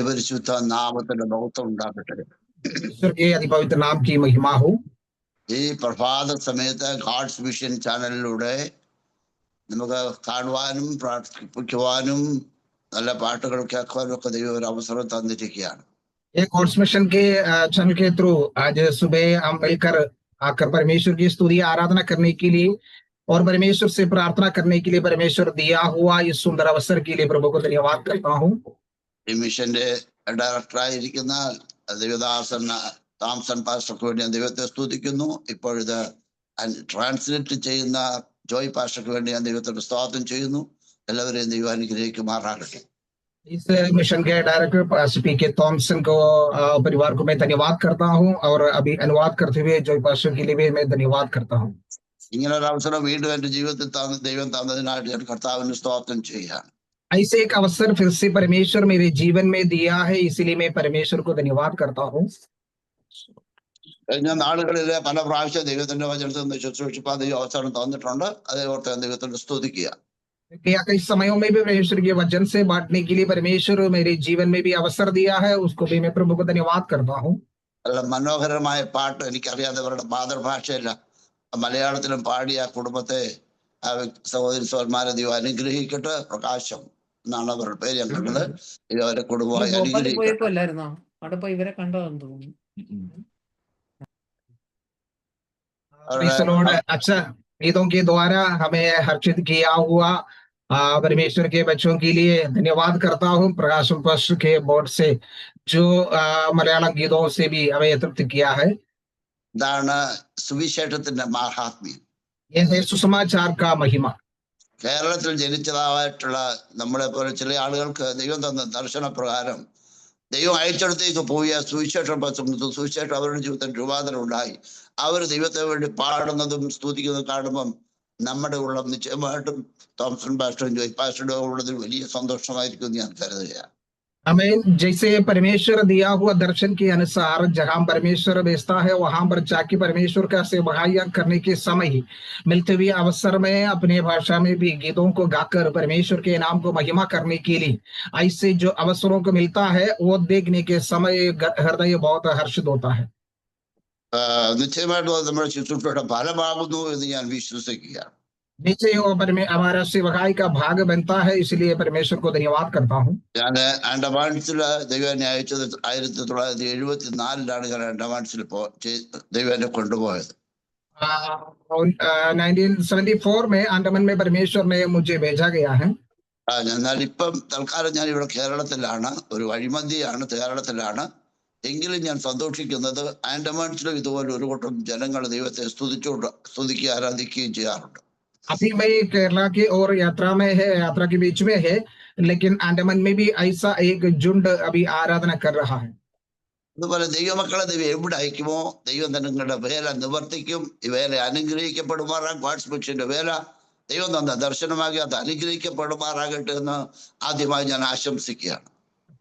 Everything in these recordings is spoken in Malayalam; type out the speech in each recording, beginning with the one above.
പരിശുദ്ധ നാമത്തിന്റെ മഹത്വം ഉണ്ടാകട്ടെ. ईश्वर के अति पवित्र नाम की महिमा हो। ഈ പ്രഭാത സമയത്ത് ഗാഡ്സ് മിഷൻ ചാനലിലൂടെ നമുക്ക് കാണുവാനും പ്രാർത്ഥിക്കുവാനും നല്ല പാട്ടുകൾ കേൾക്കുവാനും ഒക്കെ ദൈവം ഒരു അവസരം തന്നിരിക്കുകയാണ്. एक गॉड्स मिशन के चैनल के थ्रू आज सुबह हम मिलकर आकर परमेश्वर की स्तुति आराधना करने के लिए और परमेश्वर से प्रार्थना करने के लिए परमेश्वर दिया हुआ इस सुंदर अवसर के लिए प्रभु को धन्यवाद करता हूँ। ഈ മിഷന്റെ ഡയറക്ടറായിരിക്കുന്ന ദൈവദാസൻ തോംസൺ പാസ്റ്റർക്ക് വേണ്ടി ഞാൻ ദൈവത്തെ സ്തുതിക്കുന്നു. ഇപ്പോഴിത് ട്രാൻസ്ലേറ്റ് ചെയ്യുന്ന ജോയ് പാസ്റ്റർക്ക് വേണ്ടി ഞാൻ ദൈവത്തെ സ്തോത്രം ചെയ്യുന്നു. എല്ലാവരെയും ദൈവം അനുഗ്രഹിക്കുമാറാകട്ടെ. इस मिशन के डायरेक्टर पी के थॉमसन को परिवार को मैं धन्यवाद करता हूँ और अभी अनुवाद करते हुए जॉय पास्टर के लिए भी मैं धन्यवाद करता हूँ। ഇങ്ങനെ ഒരു അവസരം വീണ്ടും എന്റെ ജീവിതത്തിൽ ദൈവം തന്നതിനായിട്ട് ഞാൻ കർത്താവിന് സ്തോത്രം ചെയ്യാം. ऐसे एक अवसर फिर से परमेश्वर मेरे जीवन में दिया है, इसीलिए मैं परमेश्वर को धन्यवाद करता हूँ। കഴിഞ്ഞ നാളുകളിലെ പല പ്രാവശ്യം ദൈവത്തിന്റെ വചനത്തിൽ നിന്ന് ശുശ്രൂഷിപ്പാൻ ദൈവം അവസരം തന്നിട്ടുണ്ട്. അതേ ഓർത്ത് ദൈവത്തിന്റെ സ്തുതിക്കുക. कई समयों में भी परमेश्वर के वचन से बांटने के लिए परमेश्वर मेरे जीवन में भी अवसर दिया है, उसको भी मैं प्रभु को धन्यवाद करता हूँ। നല്ല മനോഹരമായ പാട്ട് എനിക്കറിയാത്തവരുടെ മാതൃഭാഷയില്ല മലയാളത്തിലും പാടിയ കുടുംബത്തെ സഹോദരി സഹോദരന്മാരെ ദൈവം അനുഗ്രഹിക്കട്ടെ. പ്രകാശം എന്നാണ് അവരുടെ പേര് ഞാൻ കണ്ടത്. ഇത് അവരുടെ കുടുംബമായി അനുഗ്രഹിക്കട്ടെ. ഇവരെ കണ്ടതെന്ന് തോന്നുന്നു. अच्छा गीतों के द्वारा हमें हर्षित किया हुआ परमेश्वर के बच्चों के लिए धन्यवाद करता हूँ। प्रकाश पास्टर के बोर्ड से जो मलयालम गीतों से भी हमें तृप्त किया है। ഇതാണ് സുവിശേഷത്തിന്റെ മാഹാത്മ്യം. यह है सुसमाचार का महिमा। കേരളത്തിൽ ജനിച്ചതായിട്ടുള്ള നമ്മളെ പോലെ ചില ആളുകൾക്ക് ദൈവം തന്ന ദർശനപ്രകാരം ദൈവം അയച്ചിടത്തേക്ക് പോയ സുവിശേഷം സുവിശേഷം അവരുടെ ജീവിതത്തിൽ രൂപാന്തരം ഉണ്ടായി. അവർ ദൈവത്തെ വേണ്ടി പാടുന്നതും സ്തുതിക്കുന്നതും കാണുമ്പം നമ്മുടെ ഉള്ളം നിശ്ചയമായിട്ടും തോംസൺ പാസ്റ്ററും ജോയ് പാസ്റ്ററും ഉള്ളതിൽ വലിയ സന്തോഷമായിരിക്കും ഞാൻ കരുതുകയാണ്. हमें जैसे परमेश्वर दिया हुआ दर्शन के अनुसार जहां परमेश्वर भेजता है वहां पर जाके परमेश्वर का सेवकाइयां करने के समय ही मिलते हुए अवसर में अपने भाषा में भी गीतों को गाकर परमेश्वर के नाम को महिमा करने के लिए ऐसे जो अवसरों को मिलता है वो देखने के समय हृदय बहुत हर्षित होता है। നിശ്ചയമായിട്ടും അത് നമ്മുടെ ശുശ്രൂഷയുടെ ഫലമാകുന്നു എന്ന് ഞാൻ വിശ്വസിക്കുകയാണ്. निश्चय में हमारा सेवकाई का भाग बनता है, इसलिए परमेश्वर को धन्यवाद करता हूँ। ഞാൻ ആൻഡമാൻസില് ദൈവം എന്നെ അയച്ചത് 1974 ഞാൻ ആൻഡമാൻസിൽ ദൈവം എന്നെ കൊണ്ടുപോയത്. 1974 में अंडमान में परमेश्वर ने मुझे भेजा गया है। എന്നാൽ ഇപ്പം തൽക്കാലം ഞാൻ ഇവിടെ കേരളത്തിലാണ്, ഒരു വഴിമന്തിയാണ്, കേരളത്തിലാണ്. എങ്കിലും ഞാൻ സന്തോഷിക്കുന്നത് ആൻഡമാൻസിലും ഇതുപോലെ ഒരു കൂട്ടം ജനങ്ങൾ ദൈവത്തെ സ്തുതിക്കുകയും ആരാധിക്കുകയും ചെയ്യാറുണ്ട്. अभी मैं केरला की और यात्रा में है, यात्रा के बीच में है, लेकिन अंडमान में भी ऐसा एक झुंड अभी आराधना कर रहा है। അതുപോലെ ദൈവമക്കളെ ദൈവം എവിടെ അയക്കുമോ ദൈവം നിങ്ങളുടെ വേല നിവർത്തിക്കും. ഈ വേല അനുഗ്രഹിക്കപ്പെടുമാറാകും. ഗോഡ്സ് മിഷന്റെ വേല ദൈവം തന്ന ദർശനമാകി അത് അനുഗ്രഹിക്കപ്പെടുമാറാകട്ടെ എന്ന് ആദ്യമായി ഞാൻ ആശംസിക്കുകയാണ്.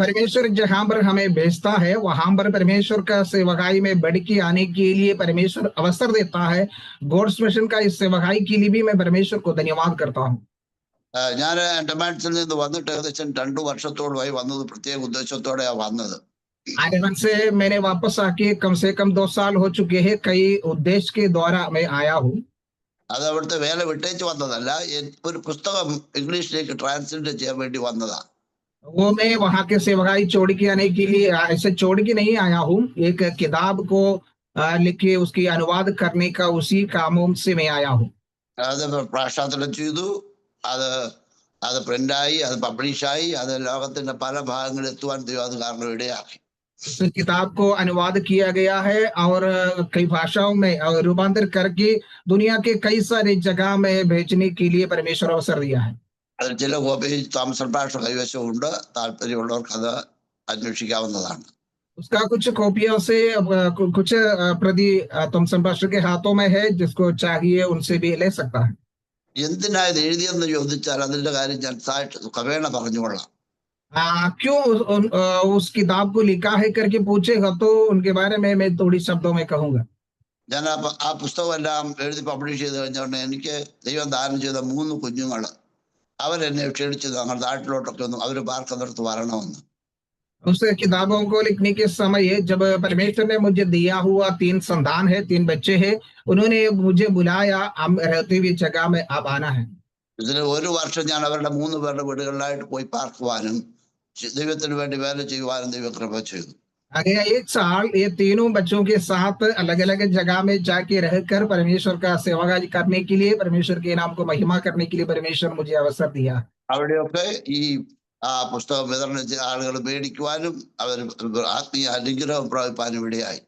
परमेश्वर जहां पर हमें भेजता है वहां पर परमेश्वर का सेवकाई में बढ़ के आने के लिए परमेश्वर अवसर देता है। गॉड्स मिशन का इस सेवकाई के लिए भी मैं परमेश्वर को धन्यवाद करता हूँ। ഞാൻ ആൻഡമാൻസിൽ നിന്ന് വന്നിട്ട് ഏകദേശം 2 വർഷത്തോളമായി വന്നത് പ്രത്യേക ഉദ്ദേശത്തോടെയാണ് വന്നത്. अंडमान से मैंने वापस आके कम से कम 2 साल हो चुके हैं। कई उद्देश्य के द्वारा मैं आया हूँ। അത് അവിടുത്തെ വേല വിട്ടേച്ച് വന്നതല്ല, ഒരു പുസ്തകം ഇംഗ്ലീഷിലേക്ക് ട്രാൻസ്ലേറ്റ് ചെയ്യാൻ വേണ്ടി വന്നതാണ്. वो मैं वहां के सेवकाई छोड़ के आने के लिए ऐसे छोड़ के नहीं आया हूँ। एक किताब को लिख के उसकी अनुवाद करने का उसी कामों से मैं आया हूँ। അത് പ്രാശാന്തരം ചെയ്തു, അത് പ്രിന്റായി, അത് പബ്ലിഷായി, അത് ലോകത്തിന്റെ പല ഭാഗങ്ങളിൽ എത്തുവാൻ ദൈവം അത് കാരണം ഇടയാക്കി. इस किताब को अनुवाद किया गया है और कई भाषाओं में रूपांतर करके दुनिया के कई सारे जगह में भेजने के लिए परमेश्वर अवसर दिया है। അതിൽ ചില കോപ്പി തോംസൺ പാസ്റ്റർ കൈവശമുണ്ട്. താല്പര്യമുള്ളവർക്ക് അത് അന്വേഷിക്കാവുന്നതാണ്. उसका कुछ कॉपियों से कुछ प्रति थॉमसन पास्टर के हाथों में है, जिसको चाहिए उनसे भी ले सकता है। എന്തിനാ ഇത് എഴുതിയെന്ന് ചോദിച്ചാൽ അതിന്റെ കാര്യം ഞാൻ ക്രമേണ പറഞ്ഞുകൊള്ളാം. क्यों उस किताब को लिखा है करके पूछेगा तो उनके बारे में मैं थोड़ी शब्दों में कहूंगा। ഞാൻ ആ പുസ്തകം എല്ലാം എഴുതി പബ്ലിഷ് ചെയ്ത് കഴിഞ്ഞുകൊണ്ട് എനിക്ക് ദൈവം ദാനം ചെയ്ത 3 കുഞ്ഞുങ്ങൾ അവരെന്നെ ക്ഷണിച്ചു ഞങ്ങളുടെ നാട്ടിലോട്ടൊക്കെ ഒന്ന് അവർ പാർക്കുന്നിടത്ത് വരണമെന്ന്. उस किताबों को लिखने के समय जब परमेश्वर ने मुझे दिया हुआ 3 संतान है, 3 बच्चे हैं, उन्होंने मुझे बुलाया, हम रहते हुए जगह में अब आना है। ഇതിൽ ഒരു വർഷം ഞാൻ അവരുടെ 3 പേരുടെ വീടുകളിലായിട്ട് പോയി പാർക്കുവാനും ദൈവത്തിന് വേണ്ടി വേല ചെയ്യുവാനും ദൈവം കൃപ ചെയ്തു. आगे 1 साल ये तीनों बच्चों के साथ अलग-अलग जगह में जाके रहकर परमेश्वर का सेवाकार्य करने के लिए, परमेश्वर के नाम को महिमा करने के लिए परमेश्वर मुझे अवसर दिया। അവിടെയൊക്കെ ഈ പുസ്തകം വിതരണം ചെയ്ത ആളുകൾ മേടിക്കുവാനും അവർ ആത്മീയ അനുഗ്രഹം പ്രാപിപ്പാനും ഇടയായി.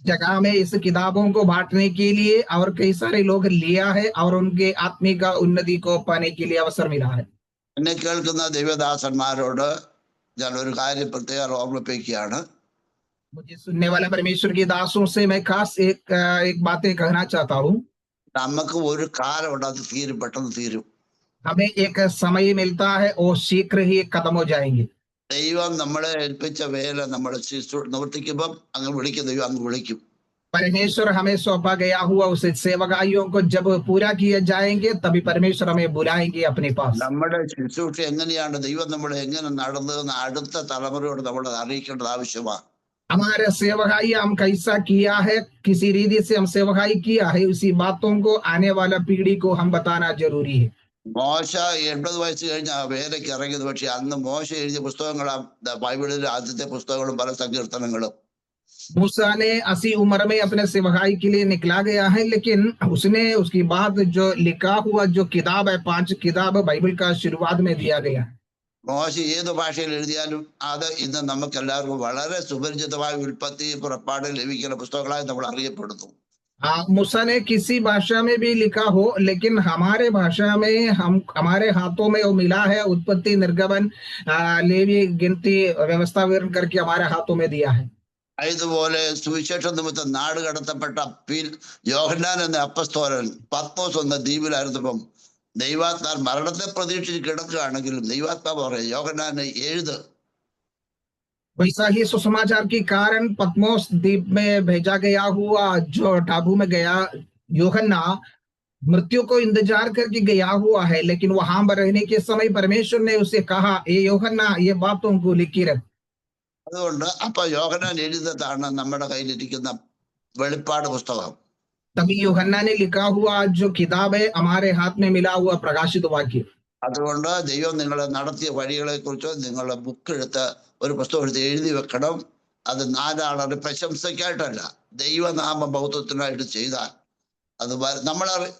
जगह में इस किताबों को बांटने के लिए और कई सारे लोग लिया है और उनके आत्मिक उन्नति को पाने के लिए अवसर मिला है। എന്നെ കേൾക്കുന്ന ദൈവദാസന്മാരോട് ഞാൻ ഒരു കാര്യം പ്രത്യേകം ഓർമ്മിപ്പിക്കുകയാണ്. मुझे सुनने वाला परमेश्वर के दासों से मैं खास एक बातें कहना चाहता हूँ। നമുക്ക് ഒരു കാലമുണ്ട്, അത് തീരും, പെട്ടെന്ന് തീരും. हमें एक समय मिलता है और शीघ्र ही खत्म हो जाएंगे। ദൈവം നമ്മളെ ഏൽപ്പിച്ച വേല നമ്മൾ നിവർത്തിക്കുമ്പം അങ്ങ് വിളിക്കും, ദൈവം അങ്ങ് വിളിക്കും. परमेश्वर हमें सौंपा गया हुआ उस सेवकाइयों को जब पूरा किए जाएंगे तभी परमेश्वर हमें बुलाएंगे अपने पास। നമ്മുടെ ശുശ്രൂഷ എങ്ങനെയാണ്, ദൈവം നമ്മളെ എങ്ങനെ നടന്നതെന്ന് അടുത്ത തലമുറയോട് നമ്മൾ അറിയിക്കേണ്ടത് ആവശ്യമാണ്. हमारे सेवकाई हम कैसा किया है, किसी रीति से हम सेवकाई किया है, उसी बातों को आने वाला पीढ़ी को हम बताना जरूरी है। മോശ 80 വയസ്സ് കഴിഞ്ഞ വേലയ്ക്ക് ഇറങ്ങിയത്. പക്ഷെ അന്ന് മോശ എഴുതിയ പുസ്തകങ്ങളാണ് ബൈബിളിലെ ആദ്യത്തെ പുസ്തകങ്ങളും പല സങ്കീർത്തനങ്ങളും. मूसा ने 80 उम्र में अपने सेवकाई के लिए निकला गया है, लेकिन उसने उसके बाद जो लिखा हुआ जो किताब है, 5 किताब बाइबल का शुरुआत में दिया गया। മോശ ഏത് ഭാഷയിൽ എഴുതിയാലും അത് ഇന്ന് നമുക്ക് എല്ലാവർക്കും വളരെ സുപരിചിതമായ ഉൽപ്പത്തി, പുറപ്പാട്, ലഭിക്കുന്ന പുസ്തകങ്ങളായി നമ്മൾ അറിയപ്പെടുന്നു. मूसा ने किसी भाषा में भी लिखा हो, लेकिन हमारे भाषा में हमारे हाथों में वो मिला है। उत्पत्ति, निर्गमन, लेवी, गिनती, व्यवस्था विवरण करके हमारे हाथों में दिया है। ഇതുപോലെ സുവിശേഷ നിമിത്തം നാട് കടത്തപ്പെട്ട യോഹന്നാൻ എന്ന അപ്പസ്തോലൻ പത്മോസ് എന്ന ദ്വീപിലായിരുന്നപ്പം ദൈവാത്മാ മരണത്തെ പ്രതീക്ഷിച്ച് കിടക്കുകയാണെങ്കിലും ദൈവാത്മാവ് പറയും, യോഹന്നാനെ എഴുത്. वैसा ही सुसमाचार के कारण पत्मोस द्वीप में भेजा गया हुआ जो टापू में गया यूहन्ना मृत्यु को इंतजार करके गया हुआ है, लेकिन वहां पर रहने के समय परमेश्वर ने उसे कहा, ये यूहन्ना ये बातों को लिखी रख। അതുകൊണ്ട് അപ്പൊ യോഹന്നാൻ എഴുതത്താണ് നമ്മുടെ കയ്യിലിരിക്കുന്ന വെളിപ്പാട് പുസ്തകം. तभी यूहन्ना ने लिखा हुआ जो किताब है, हमारे हाथ में मिला हुआ प्रकाशित वाक्य। അതുകൊണ്ട് ദൈവം നിങ്ങളെ നടത്തിയ വഴികളെ കുറിച്ച് നിങ്ങളുടെ ബുക്ക് എടുത്ത് ഒരു പുസ്തകം എടുത്ത് എഴുതി വെക്കണം. അത് നാലാളുടെ പ്രശംസയ്ക്കായിട്ടല്ല, ദൈവനാമ ബൗദ്ധത്തിനായിട്ട് ചെയ്താൽ അത്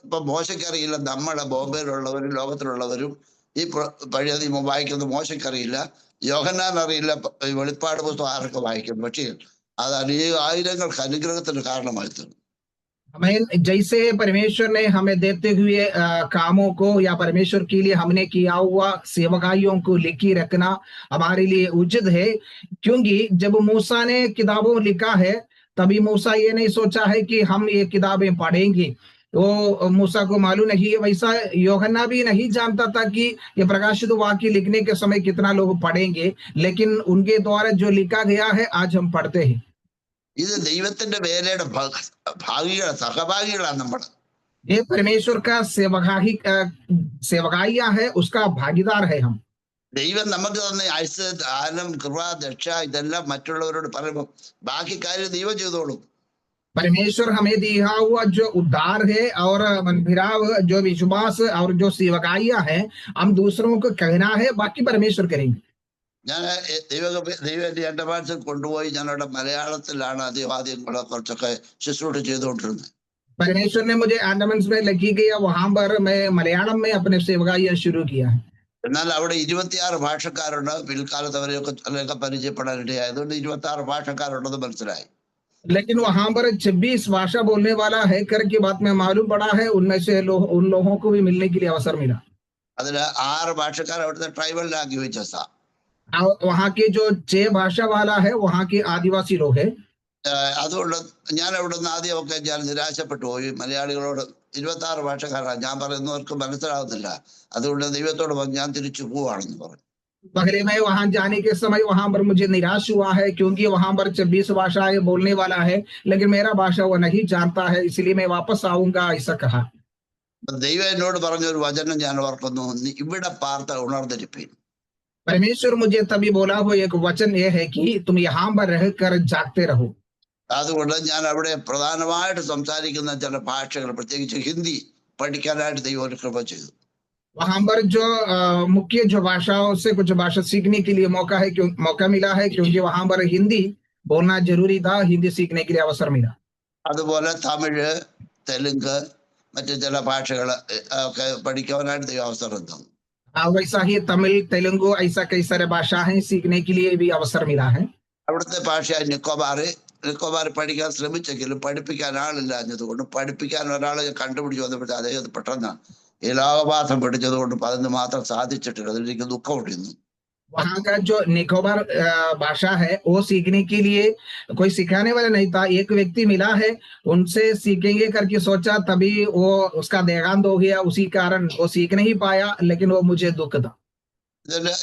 ഇപ്പൊ മോശക്കറിയില്ല. നമ്മളെ ബോംബെയിലുള്ളവരും ലോകത്തിലുള്ളവരും ഈ പഴയ നിയമം വായിക്കുന്നത് മോശക്കറിയില്ല, യോഹന്നാൻ അറിയില്ല വെളിപ്പാട് പുസ്തകം ആരൊക്കെ വായിക്കുന്നു. പക്ഷേ അത് ആയിരങ്ങൾക്ക് അനുഗ്രഹത്തിന് കാരണമായി തീർന്നു. हमें जैसे परमेश्वर ने हमें देते हुए कामों को या परमेश्वर के लिए हमने किया हुआ सेवकाइयों को लिखी रखना हमारे लिए उचित है, क्योंकि जब मूसा ने किताबों लिखा है तभी मूसा ये नहीं सोचा है कि हम ये किताबें पढ़ेंगे, वो मूसा को मालूम नहीं है। वैसा यूहन्ना भी नहीं जानता था कि ये प्रकाशित वाक्य लिखने के समय कितना लोग पढ़ेंगे, लेकिन उनके द्वारा जो लिखा गया है आज हम पढ़ते हैं। ഇത് ദൈവത്തിന്റെ വേലയുടെ സഹഭാഗികളാണ് നമ്മൾ. ये परमेश्वर का सेवकाइया है, उसका भागीदार है हम। ദൈവം നമുക്ക് തന്നെ ആയുസ്, ദാനം, കൃപ, രക്ഷ ഇതെല്ലാം മറ്റുള്ളവരോട് പറയുമ്പോൾ ബാക്കി കാര്യം ദൈവം ചെയ്തോളും. परमेश्वर हमें दिया हुआ जो उद्धार है और मनभिराव जो विश्वास और जो सेवकाइया है, हम दूसरों को कहना है, बाकी परमेश्वर करेंगे। ഞാൻ ദൈവം എന്റെ മനസ്സിൽ കൊണ്ടുപോയി ഞാനവിടെ മലയാളത്തിലാണ് ആദ്യം കുറച്ചൊക്കെ ശുശ്രൂഷ ചെയ്തുകൊണ്ടിരുന്നത്. परमेश्वर ने मुझे अंडमान में लगी गया, वहां पर मैं मलयालम में अपने सेवकाइया शुरू किया है। എന്നാൽ അവിടെ 26 ഭാഷക്കാരുണ്ട്. പിൽക്കാലത്ത് അവരെയൊക്കെ പരിചയപ്പെടാനിടയായതുകൊണ്ട് 26 ഭാഷക്കാരുണ്ടെന്ന് മനസ്സിലായി. लेकिन वहां पर 26 भाषा बोलने वाला है करके बात में मालूम पड़ा है, उनमें से उन लोगों को भी मिलने के लिए अवसर मिला। അതില് 6 ഭാഷക്കാർ അവിടുത്തെ ട്രൈബൽ ലാംഗ്വേജസാ. वहां के जो 6 भाषा वाला है वहां के आदिवासी लोग है। അതുകൊണ്ട് ഞാൻ അവിടുന്ന് ആദ്യമൊക്കെ ഞാൻ നിരാശപ്പെട്ടു പോയി. മലയാളികളോട് 26 ഭാഷക്കാരാണ്, ഞാൻ പറയുന്നവർക്ക് മനസ്സിലാവുന്നില്ല, അതുകൊണ്ട് ദൈവത്തോട് ഞാൻ തിരിച്ചു പോവാണെന്ന് പറഞ്ഞു. पहले मैं वहां जाने के समय वहां पर मुझे निराश हुआ है, क्योंकि वहां पर 26 भाषाएं बोलने वाला है, लेकिन मेरा भाषा वो नहीं जानता है, इसलिए मैं वापस आऊंगा ऐसा कहा। ദൈവം എന്നോട് പറഞ്ഞൊരു വചനം ഞാൻ ഓർക്കുന്നു, ഇവിടെ പാർത്ത ഉണർന്നിരിപ്പീൻ. परमेश्वर मुझे तभी बोला वो एक वचन ये है कि तुम यहाँ पर रहकर जागते रहो। അതുകൊണ്ട് ഞാൻ അവിടെ പ്രധാനമായിട്ട് സംസാരിക്കുന്ന ചില ഭാഷകൾ, പ്രത്യേകിച്ച് ഹിന്ദി പഠിക്കാനായിട്ട് ദൈവം ഒരു കൃപ ചെയ്തു. वहां पर जो मुख्य जो भाषाओं से कुछ भाषा सीखने के लिए मौका मिला है, क्योंकि वहां पर हिंदी बोलना जरूरी था, हिंदी सीखने के लिए अवसर मिला। അതുപോലെ തമിഴ്, തെലുങ്ക്, മറ്റു ചില ഭാഷകൾ ഒക്കെ പഠിക്കാനായിട്ട് ദൈവം അവസരം തന്നു. वैसा ही तमिल, तेलुगु, ऐसा कई सारे भाषा हैं सीखने के लिए भी अवसर मिला है। അവിടുത്തെ ഭാഷ നിക്കോബാർ പഠിക്കാൻ ശ്രമിച്ചെങ്കിലും പഠിപ്പിക്കാൻ ആളില്ലാഞ്ഞതുകൊണ്ട്, പഠിപ്പിക്കാൻ ഒരാളെ കണ്ടുപിടിച്ച് വന്നപ്പോഴത്തെ അദ്ദേഹം പെട്ടെന്ന് ഇലാഹഭാസം പഠിച്ചതുകൊണ്ട് അതിന് മാത്രം സാധിച്ചിട്ടില്ല. അതിലെനിക്ക് ദുഃഖമുണ്ടിരുന്നു. वहां का जो निकोबार भाषा है वो सीखने के लिए कोई सिखाने वाला नहीं था, एक व्यक्ति मिला है, उनसे सीखेंगे करके सोचा, तभी वो उसका देहांत हो गया, उसी कारण वो सीख नहीं पाया, लेकिन वो मुझे दुख था।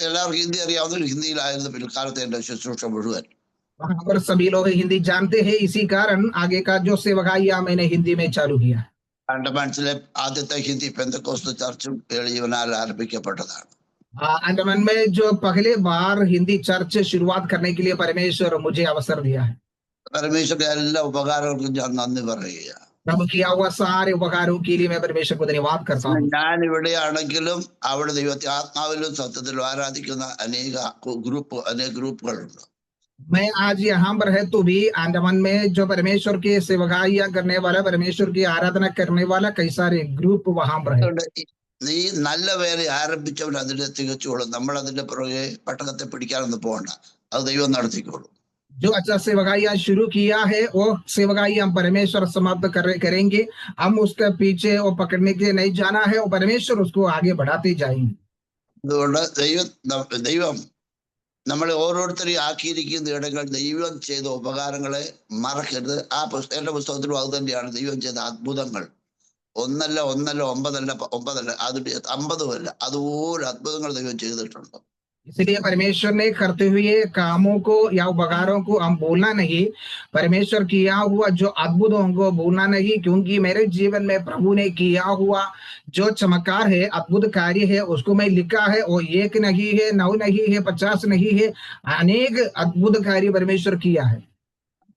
എല്ലാവർക്കും ഹിന്ദി അറിയാവുന്ന ഹിന്ദിയിലായിരുന്നു പിൽക്കാലത്ത് എന്റെ ശുശ്രൂഷ മുഴുവൻ. वहां पर सभी लोग हिंदी जानते हैं, इसी कारण आगे का जो सेवकाइया मैंने हिंदी में चालू किया। ആൻഡമാൻസിലെ ആദ്യത്തെ ഹിന്ദി പെന്തക്കോസ്ത് ചർച്ചും എളിയവനാൽ ആരംഭിക്കപ്പെട്ടതാണ്. अंडमान में जो पहले बार हिंदी चर्च शुरुआत करने के लिए परमेश्वर मुझे अवसर दिया है। പരമേശ്വരന്റെ എല്ലാ ഉപകാരങ്ങൾക്കും ഞാൻ നന്ദി പറയുക. प्रभु किया हुआ सारे उपकारों के लिए मैं परमेश्वर को धन्यवाद करता हूँ। ഞാൻ ഇവിടെയാണെങ്കിലും അവിടെ ദൈവത്തെ ആത്മാവിലും സത്യത്തിലും ആരാധിക്കുന്ന അനേക ഗ്രൂപ്പുകളുണ്ട്. मैं आज यहाँ पर है तो भी अंडमान में जो परमेश्वर की सेवकाइया करने वाला, परमेश्वर की आराधना करने वाला कई सारे ग्रुप वहां पर है। നീ നല്ല വേല ആരംഭിച്ചവൻ അതിന്റെ തികച്ചോളും. നമ്മൾ അതിന്റെ പുറകെ പട്ടണത്തെ പിടിക്കാനൊന്നും പോകണ്ട, അത് ദൈവം നടത്തിക്കോളും. जो अच्छा सेवकाइया शुरू किया है वो सेवकाइया हम परमेश्वर समाप्त करेंगे, हम उसके पीछे वो पकड़ने के लिए नहीं जाना है, वो परमेश्वर उसको आगे बढ़ाते जाएंगे। അതുകൊണ്ട് ദൈവം നമ്മളെ ഓരോരുത്തരെയും ആക്കിയിരിക്കുന്ന ഇടങ്ങൾ ദൈവം ചെയ്ത ഉപകാരങ്ങളെ മറക്കരുത്. എന്റെ പുസ്തകത്തിലും അത് തന്നെയാണ്. ദൈവം ചെയ്ത അത്ഭുതങ്ങൾ ഒന്നല്ല 9 അത് 50 അല്ല, അതുപോലെ അത്ഭുതങ്ങൾ ദൈവം ചെയ്തിട്ടുണ്ട്. इसलिए परमेश्वर ने करते हुए कामों को या उपकारों को हम भूलना नहीं, परमेश्वर किया हुआ जो अद्भुतों को भूलना नहीं, क्योंकि मेरे जीवन में प्रभु ने किया हुआ जो चमत्कार है, अद्भुत कार्य है, उसको मैं लिखा है। वो 1 नहीं है, 9 नहीं है, 50 नहीं है, अनेक अद्भुत कार्य परमेश्वर किया है।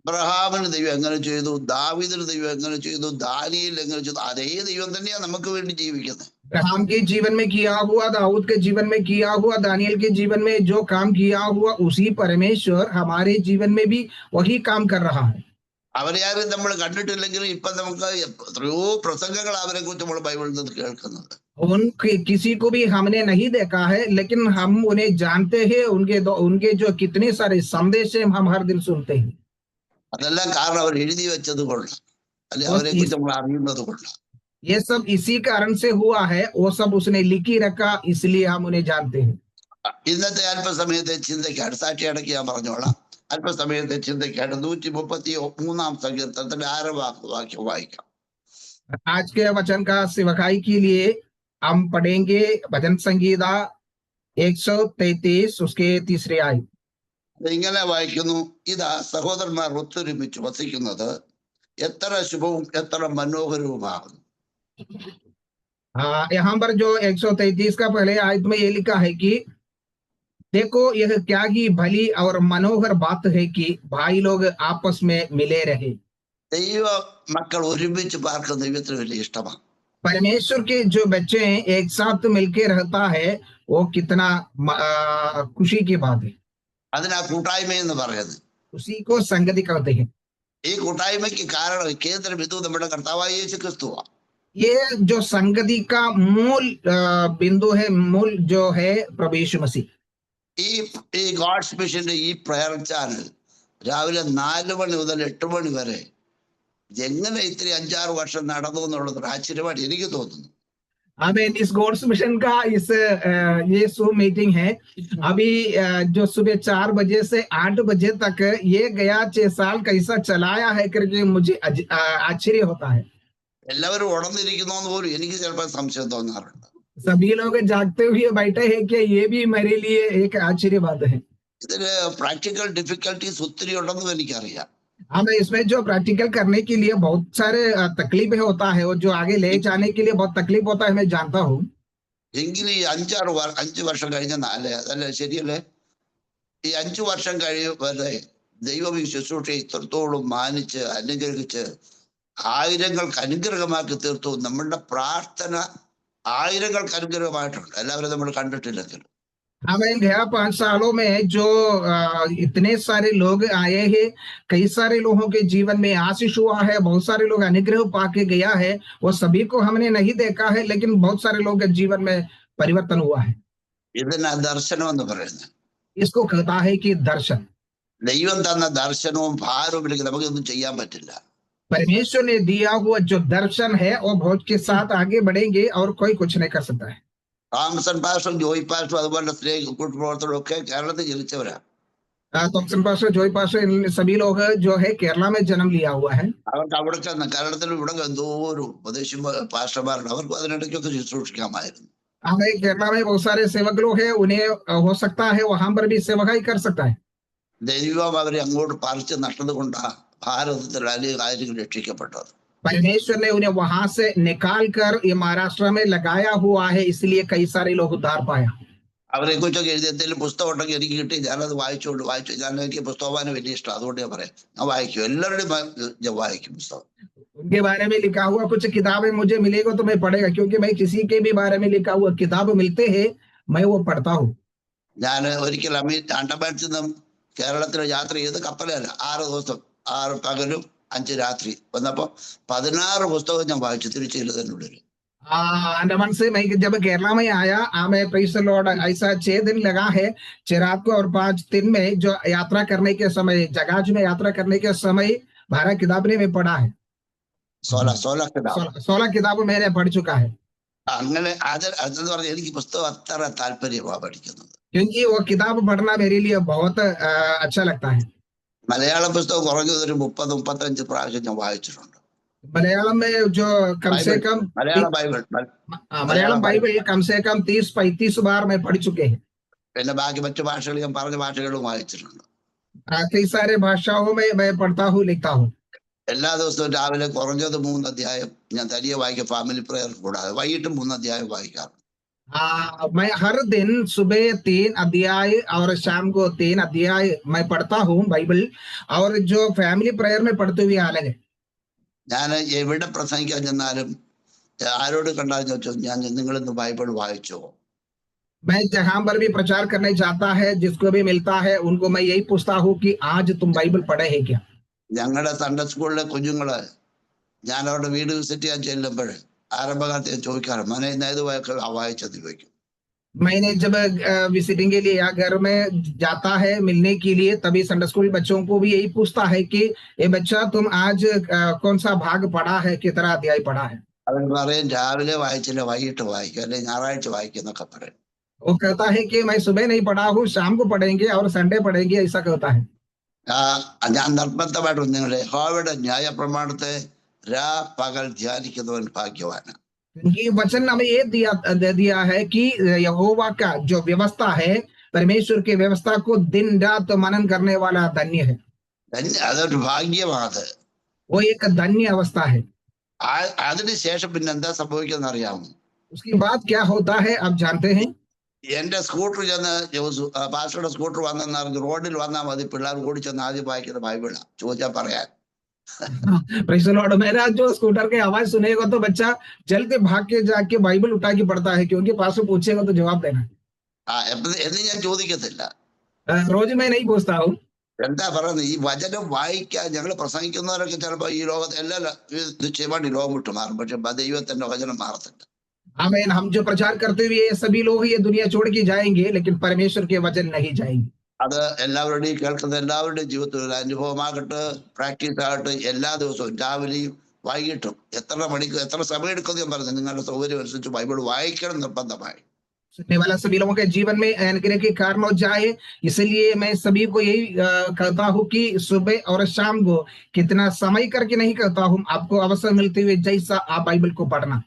അബ്രഹാമിന് ദൈവം എങ്ങനെ ചെയ്തു, ദാവീദിന് ദൈവം എങ്ങനെ ചെയ്തു, ദാനിയേൽ എങ്ങനെ ചെയ്തു, അതേ ദൈവം തന്നെയാണ് നമുക്ക് വേണ്ടി ജീവിക്കുന്നത്. अब्राहम के जीवन में किया हुआ, दाऊद के जीवन में किया हुआ, दानियल के जीवन में जो काम किया हुआ, उसी परमेश्वर हमारे जीवन में भी वही काम कर रहा है। അവരെ ആരും നമ്മൾ കണ്ടിട്ടില്ലെങ്കിലും ഇപ്പൊ നമുക്ക് എത്രയോ പ്രസംഗങ്ങൾ അവരെ കുറിച്ച് നമ്മൾ ബൈബിളിൽ നിന്ന് കേൾക്കുന്നത്. किसी को भी हमने नहीं देखा है, लेकिन हम उन्हें जानते हैं, उनके जो कितने सारे संदेश हम हर दिन सुनते हैं। അതെല്ലാം കാരണം അവർ എഴുതി വെച്ചത് കൊണ്ടാണ്, അല്ലെ അവരെ കുറിച്ച് നമ്മൾ അറിയുന്നത് കൊണ്ടാണ്. ये सब इसी कारण से हुआ है, वो सब उसने लिखी रखा, इसलिए हम उन्हें जानते हैं। ഇന്നത്തെ അല്പസമയത്തെ ചിന്തയ്ക്കാണ്, സാക്ഷി അടക്കി ഞാൻ പറഞ്ഞോളാം. അല്പസമയത്തെ ചിന്തയ്ക്കാണ് 133 സങ്കീർത്തനത്തിന്റെ 6 വാക്യം വായിക്കാം. आज के वचन का सेवकाई के लिए हम पढ़ेंगे भजन संगीता 133 उसके 3 आयत। ഇങ്ങനെ വായിക്കുന്നു, ഇതാ സഹോദരന്മാർ ഒത്തൊരുമിച്ച് വസിക്കുന്നത് എത്ര ശുഭവും എത്ര മനോഹരവുമാകുന്നു. यहाँ पर जो 133 का पहले आयत में ये लिखा है कि देखो यह क्या ही भली और मनोहर बात है कि भाई लोग आपस में मिले रहे। ദൈവ മക്കൾ ഒരുമിച്ച് പാർക്കുന്ന ദൈവത്തിന് വലിയ ഇഷ്ടമാണ്. परमेश्वर के जो बच्चे एक साथ मिलके रहता है, वो कितना खुशी की बात है। അതിനാ കൂട്ടായ്മ എന്ന് പറയുന്നത്. उसी को संगति कहते हैं। ഈ കൂട്ടായ്മയ്ക്ക് കാരണം കേന്ദ്ര ബിന്ദു നമ്മുടെ കർത്താവായ യേശു ക്രിസ്തുവാ. ये जो संगति का मूल बिंदु है, मूल जो है प्रभु यीशु मसीह। ഈ ഗോഡ്സ് മിഷന്റെ ഈ പ്രയർ ചാനൽ രാവിലെ 4 മണി മുതൽ 8 മണി വരെ എങ്ങനെ ഇത്രയും 5-6 വർഷം നടന്നു എന്നുള്ളത് ആശ്ചര്യമായിട്ട് എനിക്ക് തോന്നുന്നു. आमीन। इस गॉड्स मिशन का ये Zoom मीटिंग है अभी जो सुबह 4 बजे से 8 बजे तक ये गया 6 साल कैसा चलाया है करके मुझे आश्चर्य होता है। എല്ലാവരും ഉണർന്നിരിക്കുന്നു എന്ന് പോലും എനിക്ക് ചിലപ്പോൾ സംശയം തോന്നാറുണ്ട്. सभी लोग जागते हुए बैठे हैं कि ये भी मेरे लिए एक आश्चर्य बात है। ഇതിന് പ്രാക്ടിക്കൽ ഡിഫിക്കൽട്ടീസ് ഒത്തിരി ഉണ്ടെന്നും എനിക്കറിയാം. हमें इसमें जो प्रैक्टिकल करने के लिए बहुत सारे तकलीफ होता है, और जो आगे ले जाने के लिए बहुत तकलीफ होता है, मैं जानता हूँ. എങ്കിൽ ഈ 5 വർഷം കഴിഞ്ഞ അതല്ലേ ശരിയല്ലേ? ഈ 5 വർഷം വരെ ദൈവം ഈ ശുശ്രൂഷ ഇത്രത്തോളം മാനിച്ച് അനുഗ്രഹിച്ച് ആയിരങ്ങൾക്ക് അനുഗ്രഹമാക്കി തീർത്തു. നമ്മളുടെ പ്രാർത്ഥന ആയിരങ്ങൾക്ക് അനുഗ്രഹമായിട്ടുണ്ട്. എല്ലാവരും നമ്മൾ കണ്ടിട്ടില്ലെങ്കിൽ. हमें गया 5 सालों में जो इतने सारे लोग आए हैं, कई सारे लोगों के जीवन में आशीष हुआ है, बहुत सारे लोग अनुग्रह पाके गया है, वो सभी को हमने नहीं देखा है, लेकिन बहुत सारे लोगों के जीवन में परिवर्तन हुआ है। ഇതിനാ ദർശനം എന്ന് പറയുന്നത്. इसको कहता है कि दर्शन। ദൈവം തന്ന ദർശനവും ഭാരവും ഇല്ലെങ്കിൽ നമുക്കൊന്നും ചെയ്യാൻ പറ്റില്ല. परमेश्वर ने दिया हुआ जो दर्शन है वो बहुत के साथ आगे बढ़ेंगे और कोई कुछ नहीं कर सकता है। തോമസൺ പാസ്റ്ററും ജോയ് പാസ്റ്ററും അതുപോലെ കൂട്ടുപ്രവർത്തകരും ഒക്കെ കേരളത്തിൽ ജനിച്ചവരാണ്. थॉमसन पास्टर, जॉय पास्टर, इन सभी लोग जो है केरला में जन्म लिया हुआ है। അവർക്ക് അവിടെ ചെന്ന് കേരളത്തിൽ ഇവിടെ എന്തോരം ഉപദേശം പാസ്റ്റർമാരുണ്ട്. അവർക്ക് അതിനിടയ്ക്കൊക്കെ ശുശ്രൂഷിക്കാമായിരുന്നു. हमें केरला में बहुत सारे सेवक लोग हैं, उन्हें हो सकता है वहां पर भी सेवकाई कर सकता है। ദൈവം അവരെ അങ്ങോട്ട് പറിച്ച് നട്ടത് കൊണ്ടാണ് ഭാരതത്തിൽ ആയിരം രക്ഷിക്കപ്പെട്ടത്. परमेश्वर ने उन्हें वहां से निकाल कर ये महाराष्ट्र में लगाया हुआ है, इसलिए कई सारे लोग उद्धार पाया। അവരെ കുറിച്ചൊക്കെ എഴുതി എന്തെങ്കിലും പുസ്തകം ഉണ്ടെങ്കിൽ എനിക്ക് കിട്ടി, ഞാനത് വായിച്ചു. എനിക്ക് പുസ്തകം വായന വലിയ ഇഷ്ടം, അതുകൊണ്ട് ഞാൻ പറയാം, ഞാൻ വായിക്കും. എല്ലാവരുടെയും വായിക്കും പുസ്തകം. उनके बारे में लिखा हुआ कुछ किताबें मुझे मिलेगा तो मैं पढ़ेगा, क्योंकि मैं किसी के भी बारे में लिखा हुआ किताब मिलते हैं मैं वो पढ़ता हूँ। ഞാൻ ഒരിക്കൽ അണ്ടമാനത്തിൽ നിന്നും കേരളത്തിൽ യാത്ര ചെയ്ത് കപ്പലല്ല, 6 ദിവസം 6 പകലും 5 രാത്രി വന്നപ്പോ 16 പുസ്തകം ഞാൻ വായിച്ചു തിരുച്ചിയിലുള്ളിൽ. अंडमान से मैं जब केरला में आया, मैं प्रेज़ द लॉर्ड, ऐसा 6 दिन लगा है, 6 रात को और 5 दिन में जो यात्रा करने के समय, जहाज में यात्रा करने के समय 12 किताबें मैं पढ़ा है। 16 किताबें मैंने पढ़ चुका है। അങ്ങനെ അതെന്ന് പറഞ്ഞാൽ എനിക്ക് പുസ്തകം അത്ര താല്പര്യമാണ് പഠിക്കുന്നത്. क्योंकि वो किताब पढ़ना मेरे लिए बहुत अच्छा लगता है। മലയാള പുസ്തകം കുറഞ്ഞത് ഒരു 30-35 പ്രാവശ്യം ഞാൻ വായിച്ചിട്ടുണ്ട്. मलयालम में जो कम से कम മലയാളം बाइबल कम से कम 30-35 बार मैं पढ़ चुके हैं। പിന്നെ ബാക്കി മറ്റു ഭാഷകൾ ഞാൻ പറഞ്ഞ ഭാഷകളും വായിച്ചിട്ടുണ്ട്. कई सारे भाषाओं में मैं पढ़ता हूँ, लिखता हूँ। എല്ലാ ദിവസവും രാവിലെ കുറഞ്ഞത് 3 അധ്യായം ഞാൻ തനിയെ വായിക്കും, ഫാമിലി പ്രയർ കൂടാതെ. വൈകിട്ടും 3 അധ്യായം വായിക്കാറുണ്ട്. मैं हर दिन सुबह 3 अध्याय और शाम को 3 अध्याय मैं पढ़ता हूँ बाइबल, और जो फैमिली प्रेयर में पढ़ते हुए अलग है। ഞാൻ എവിടെ പ്രസംഗിക്കാൻ ചെന്നാലും ആരോട് കണ്ടാലും ചോദിച്ചു, നിങ്ങളിന്ന് ബൈബിൾ വായിച്ചോ? मैं जहां पर भी प्रचार करने जाता है, जिसको भी मिलता है उनको मैं यही पूछता हूँ कि आज तुम बाइबल पढ़े है क्या? ഞങ്ങളുടെ സൺഡേ സ്കൂളിലെ കുഞ്ഞുങ്ങള് ഞാൻ അവരുടെ വീട് വിസിറ്റ് ചെയ്യാൻ ചെല്ലുമ്പോൾ ആരംഭകാലത്ത് ഞാൻ ചോദിക്കാറ്, മോനെ ഇന്ന് ഏത് വായിച്ചത് ചോദിക്കും. मैंने जब विजिटिंग के लिए या घर में जाता है मिलने के लिए, तभी संडे स्कूल बच्चों को भी यही पूछता है कि ये बच्चा तुम आज कौन सा भाग पढ़ा है, कितना अध्याय पढ़ा है? അവർ പറയും രാവിലെ വായിച്ചില്ല വൈകിട്ട് വായിക്കും, അല്ലെങ്കിൽ ഞായറാഴ്ച വായിക്കും എന്നൊക്കെ പറയും. वो कहता है कि मैं सुबह नहीं पढ़ा हूँ, शाम को पढ़ेंगे और संडे पढ़ेंगे, ऐसा कहता है। ഞാൻ നിർബന്ധമായിട്ട് നിങ്ങളുടെ യഹോവയുടെ ന്യായ പ്രമാണത്തെ പകൽ ധ്യാനിക്കുന്നവൻ ഭാഗ്യവാനാണ്. ये वचन हमें ये दिया है कि यहोवा का जो व्यवस्था है, परमेश्वर की व्यवस्था को दिन रात मनन करने वाला धन्य है। അതൊരു ഭാഗ്യമാണ്. वो एक धन्य अवस्था है। അതിനുശേഷം പിന്നെ എന്താ സംഭവിക്കുന്ന അറിയാമോ? उसके बाद क्या होता है आप जानते हैं? എന്റെ സ്കൂട്ടർ ചെന്ന് പാസ്റ്ററുടെ സ്കൂട്ടർ വന്നെന്ന് റോഡിൽ വന്നാൽ മതി, പിള്ളേർ ഓടി ചെന്ന് ആദ്യം വായിക്കുന്ന ബൈബിളാ ചോദിച്ചാൽ പറയാൻ. प्रेज़ द लॉर्ड, मेरा जो स्कूटर की आवाज सुनेगा तो बच्चा जल्द भाग के जाके बाइबल उठा के पढ़ता है, क्योंकि पास पूछेगा तो जवाब देना। എന്ന് ഞാൻ ചോദിക്കത്തില്ല, रोज मैं नहीं पूछता हूँ। എന്താ പറയുന്നത്, ഈ വചനം വായിക്കാൻ ഞങ്ങൾ പ്രസംഗിക്കുന്നവരൊക്കെ ചിലപ്പോ ഈ ലോകത്ത് എല്ലാ നിശ്ചയമായിട്ട് ഈ ലോകം വിട്ടു മാറും, പക്ഷെ ദൈവത്തിന്റെ വചനം മാറത്തില്ല. आमीन। हम जो प्रचार करते हुए सभी लोग ये दुनिया छोड़ के जाएंगे, लेकिन परमेश्वर के वचन नहीं जाएंगे। അത് എല്ലാവരുടെയും കേൾക്കുന്ന എല്ലാവരുടെയും ജീവിതത്തിൽ ഒരു അനുഭവമാകട്ടെ, പ്രാക്ടീസ് ആകട്ടെ. എല്ലാ ദിവസവും രാവിലെയും വൈകിട്ടും എത്ര സമയം എടുക്കുന്നത് ഞാൻ പറഞ്ഞു, നിങ്ങളുടെ സൗകര്യം അനുസരിച്ച് ബൈബിൾ വായിക്കണം നിർബന്ധമായി. सुनने वाला सभी लोगों के जीवन में अनुग्रह के कारण हो जाए, इसलिए मैं सभी को यही कहता हूँ कि सुबह और शाम को कितना समय करके नहीं कहता हूँ, आपको अवसर मिलते हुए जैसा आप बाइबल को पढ़ना।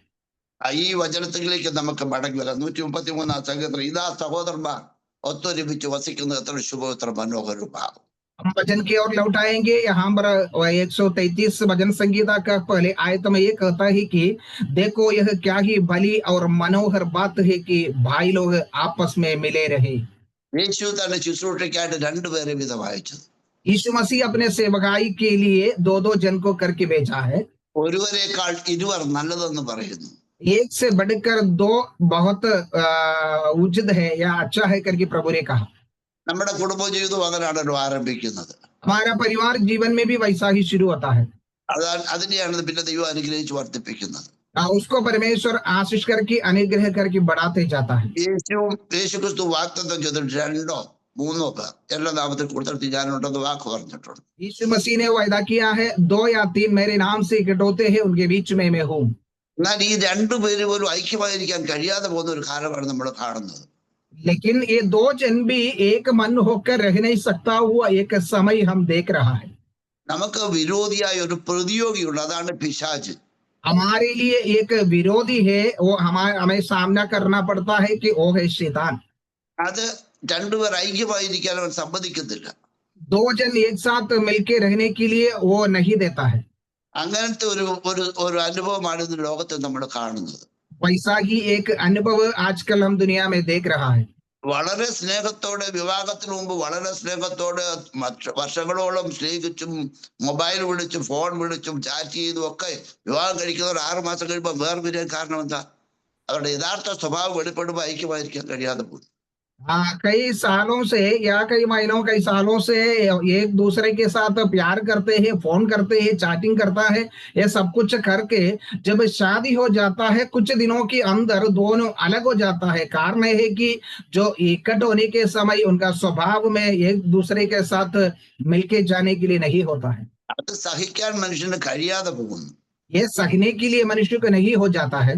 ഈ വചനത്തിലേക്ക് നമുക്ക് മടങ്ങി വരാം. 133 സംഗീതത്തിൽ ഇതാ സഹോദരന്മാർ ഒത്തൊരുമിച്ച് വസിക്കുന്നത് എത്ര ശുഭ, എത്ര മനോഹരമാകും. हम भजन की ओर लौट आएंगे। यहाँ पर 133 भजन संगीता का पहले आयत में ये कहता है कि देखो यह क्या ही भली और मनोहर बात है कि भाई लोग आपस में मिले रहे। യേശു തന്റെ ശുശ്രൂഷയ്ക്കായിട്ട് രണ്ടുപേരെ വീതം അയച്ചത്. यीशु मसीह अपने सेवकाई के लिए दो दो जन को करके भेजा है। ഒരുവരെക്കാൾ ഇരുവർ നല്ലതെന്ന് പറയുന്നു. एक से बढ़कर दो बहुत उचित है या अच्छा है करके प्रभु ने कहा। നമ്മുടെ കുടുംബജീവിതം അങ്ങനെയാണല്ലോ ആരംഭിക്കുന്നത്. हमारा परिवार जीवन में भी वैसा ही शुरू होता है। അതിനെയാണ് പിന്നെ ദൈവം അനുഗ്രഹിച്ച് വർദ്ധിപ്പിക്കുന്നത്. उसको परमेश्वर आशीष करके अनुग्रह करके बढ़ाते जाता है। യേശുക്രിസ്തു വാഗ്ദത്തം ചെയ്തിട്ട് 2 3 പേർ എല്ലാ നാമത്തിൽ കൊടുത്തിട്ട് ഞാനുണ്ടെന്ന് വാക്ക് പറഞ്ഞിട്ടുണ്ട്. यीशु मसीह ने वायदा किया है 2 या 3 मेरे नाम से इकट्ठे हैं उनके बीच में मैं हूँ। എന്നാൽ ഈ രണ്ടുപേര് പോലും ഐക്യമായിരിക്കാൻ കഴിയാതെ പോകുന്ന ഒരു കാലമാണ് നമ്മൾ കാണുന്നത്. लेकिन ये 2 जन भी एक मन होकर रह नहीं सकता हुआ एक समय हम देख रहा है। നമുക്ക് വിരോധിയായ ഒരു പ്രതിയോഗിയുണ്ട്, അതാണ് പിശാച്. हमारे लिए एक विरोधी है, वो हमें सामना करना पड़ता है कि वो है शैतान। അത് രണ്ടുപേർ ഐക്യമായിരിക്കാൻ അവൻ സമ്മതിക്കത്തില്ല. 2 जन एक साथ मिलके रहने के लिए वो नहीं देता है। അങ്ങനത്തെ ഒരു അനുഭവമാണ് ഇന്ന് ലോകത്തെ നമ്മൾ കാണുന്നത്. वैसा ही एक अनुभव आजकल हम दुनिया में देख रहा है। വളരെ സ്നേഹത്തോടെ വിവാഹത്തിന് മുമ്പ് വളരെ സ്നേഹത്തോടെ വർഷങ്ങളോളം സ്നേഹിച്ചും മൊബൈൽ വിളിച്ചും ഫോൺ വിളിച്ചും ചാറ്റ് ചെയ്തും ഒക്കെ വിവാഹം കഴിക്കുന്നവർ 6 മാസം കഴിയുമ്പോൾ വേർപിരിയാൻ കാരണം എന്താ? അവരുടെ യഥാർത്ഥ സ്വഭാവം വെളിപ്പെടുമ്പോൾ ഐക്യമായിരിക്കാൻ കഴിയാതെ പോകും. कई सालों से या कई महीनों कई सालों से एक दूसरे के साथ प्यार करते हैं, फोन करते हैं, चैटिंग करता है, ये सब कुछ करके जब शादी हो जाता है कुछ दिनों के अंदर दोनों अलग हो जाता है। कारण है कि जो इकट्ठ होने के समय उनका स्वभाव में एक दूसरे के साथ मिलके जाने के लिए नहीं होता है। അത് സഹിക്കാൻ മനുഷ്യന് കഴിയാതെ പോകുന്നു. ये सहने के लिए मनुष्य को नहीं हो जाता है।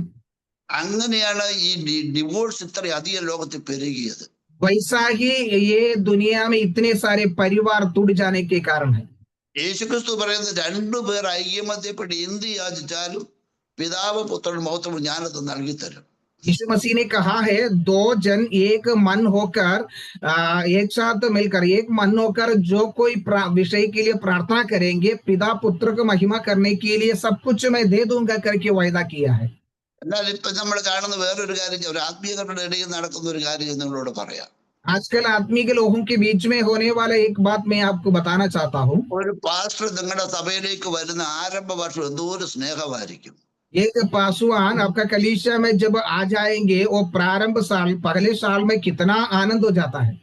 അങ്ങനെയാണ് ഈ ഡിവോഴ്സ് ഇത്രയധികം ലോകത്തിൽ പെരുകിയത്. वैसा ही ये दुनिया में इतने सारे परिवार टूट जाने के कारण है। യേശുക്രിസ്തു പറയുന്നത് 2 പേർ ഐക്യമത്യപ്പെട്ട് എന്ത് യാചിച്ചാലും പിതാവ് പുത്രൻ മഹത്വം ഞാനത് നൽകി തരും. यीशु मसीह ने कहा है 2 जन एक मन होकर एक साथ मिलकर एक मन होकर जो कोई विषय के लिए प्रार्थना करेंगे पिता पुत्र को महिमा करने के लिए सब कुछ मैं दे दूंगा करके वायदा किया है। എന്നാൽ ഇപ്പൊ നമ്മൾ കാണുന്ന വേറൊരു കാര്യം, ഒരു ആത്മീയതയുടെ ഇടയിൽ നടക്കുന്ന ഒരു കാര്യം നിങ്ങളോട് പറയാം. आजकल आत्मिक लोगों के बीच में होने वाला एक बात मैं आपको बताना चाहता हूँ। ഒരു പാസ്റ്റർ നിങ്ങളുടെ സഭയിലേക്ക് വരുന്ന ആരംഭ വർഷം എന്തോ ഒരു സ്നേഹമായിരിക്കും. एक पासवान आपका कलीसिया में जब आ जाएंगे वो प्रारंभ साल पहले साल में कितना आनंद हो जाता है।